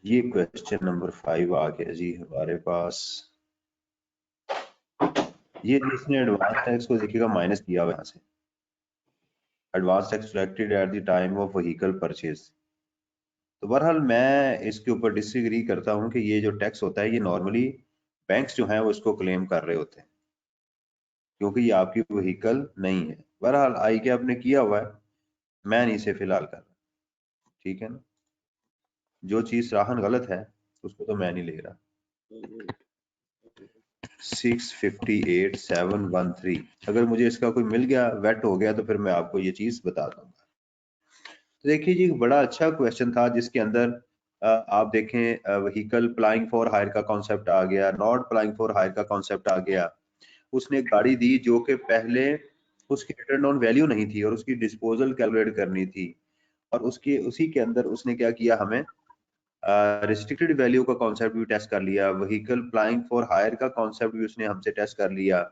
ये क्वेश्चन नंबर 5 आ गया जी हमारे पास। ये जिसने एडवांस टैक्स को देखिएगा माइनस किया हुआ यहाँ से, advance tax collected at the time of vehicle purchase. तो बहरहाल मैं इसके ऊपर डिसएग्री करता हूँ कि ये जो टैक्स होता है ये नॉर्मली बैंक्स जो हैं वो इसको क्लेम कर रहे होते हैं, क्योंकि ये आपकी व्हीकल नहीं है। बहरहाल ICAP ने किया हुआ है, मैं नहीं इसे फिलहाल कर रहा, ठीक है ना। जो चीज राहन गलत है उसको तो मैं नहीं ले रहा। 658,713 अगर मुझे इसका कोई मिल गया, वेट हो गया, तो फिर मैं आपको ये चीज बता दूंगा। तो देखिए जी बड़ा अच्छा क्वेश्चन था जिसके अंदर आप देखें व्हीकल अप्लाइंग फॉर हायर का कॉन्सेप्ट आ गया, नॉट अप्लाइंग फॉर हायर का कॉन्सेप्ट आ गया। उसने गाड़ी दी जो कि पहले उसकी रिटर्न ऑन वैल्यू नहीं थी और उसकी डिस्पोजल कैलकुलेट करनी थी, और उसके उसी के अंदर उसने क्या किया, हमें रिस्ट्रिक्टेड वैल्यू का कॉन्सेप्ट भी टेस्ट कर लिया, व्हीकल अप्लाइंग फॉर हायर का कॉन्सेप्ट भी उसने हमसे टेस्ट कर लिया,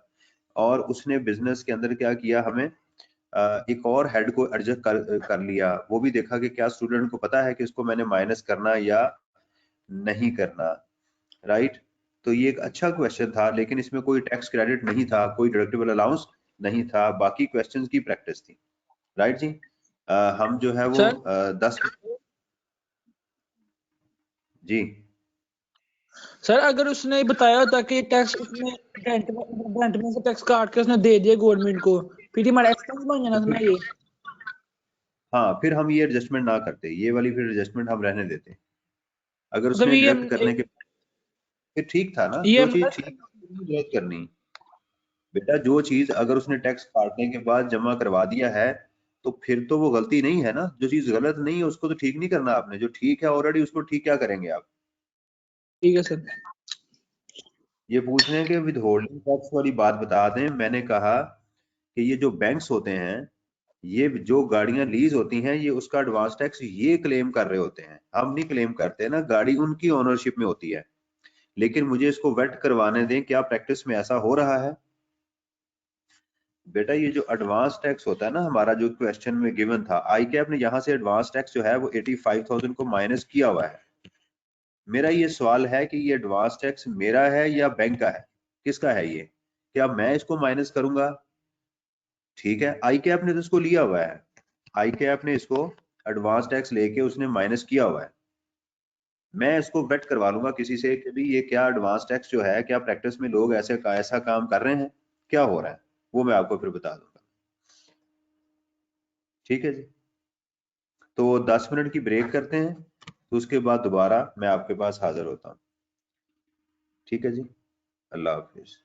और उसने बिजनेस के अंदर क्या किया, हमें एक और हेड को एडजस्ट कर लिया, वो भी देखा कि क्या स्टूडेंट को पता है कि इसको मैंने माइनस करना या नहीं करना, राइट। तो ये एक अच्छा क्वेश्चन था, लेकिन इसमें कोई टैक्स क्रेडिट नहीं था, कोई डिडक्टिबल अलाउंस नहीं था, बाकी क्वेश्चंस की प्रैक्टिस थी, राइट जी। हम जो है वो 10 जी सर अगर उसने बताया होता कि टैक्स उसने रेंट में से टैक्स काट के उसने दे दिया गवर्नमेंट को, फिर हमारा एक्सपेंस बन जाना था ना ये। हाँ, फिर हम ये एडजस्टमेंट ना करते, ये वाली फिर एडजस्टमेंट हम रहने देते। अगर मतलब उसने ये डिडक्ट करने के फिर ठीक था ना, जो चीज ठीक जरूरत करनी। बेटा जो चीज अगर उसने टैक्स काटने के बाद जमा करवा दिया है तो फिर तो वो गलती नहीं है ना। जो चीज गलत नहीं है उसको तो ठीक नहीं करना आपने, जो ठीक है ऑलरेडी उसको ठीक क्या करेंगे आप। ठीक है सर। ये पूछ रहे हैं कि विद होल्डिंग टैक्स वाली बात बता दें। मैंने कहा कि ये जो बैंक्स होते हैं, ये जो गाड़ियां लीज होती हैं, ये उसका एडवांस टैक्स ये क्लेम कर रहे होते हैं, हम नहीं क्लेम करते ना, गाड़ी उनकी ओनरशिप में होती है। लेकिन मुझे इसको वेट करवाने दें, क्या प्रैक्टिस में ऐसा हो रहा है। बेटा ये जो एडवांस टैक्स होता है ना हमारा, जो क्वेश्चन में गिवन था, ICAP ने यहाँ से एडवांस टैक्स जो है वो 85,000 को माइनस किया हुआ है। मेरा ये सवाल है कि ये एडवांस टैक्स मेरा है या बैंक का है, किसका है ये, क्या मैं इसको माइनस करूंगा। ठीक है, ICAP ने तो इसको लिया हुआ है, ICAP ने इसको एडवांस टैक्स लेके उसने माइनस किया हुआ है। मैं इसको वेट करवा लूंगा किसी से कि भी ये क्या एडवांस टैक्स जो है, क्या प्रैक्टिस में लोग ऐसा काम कर रहे हैं, क्या हो रहा है, वो मैं आपको फिर बता दूंगा। ठीक है जी, तो 10 मिनट की ब्रेक करते हैं, तो उसके बाद दोबारा मैं आपके पास हाजिर होता हूँ। ठीक है जी, अल्लाह हाफिज।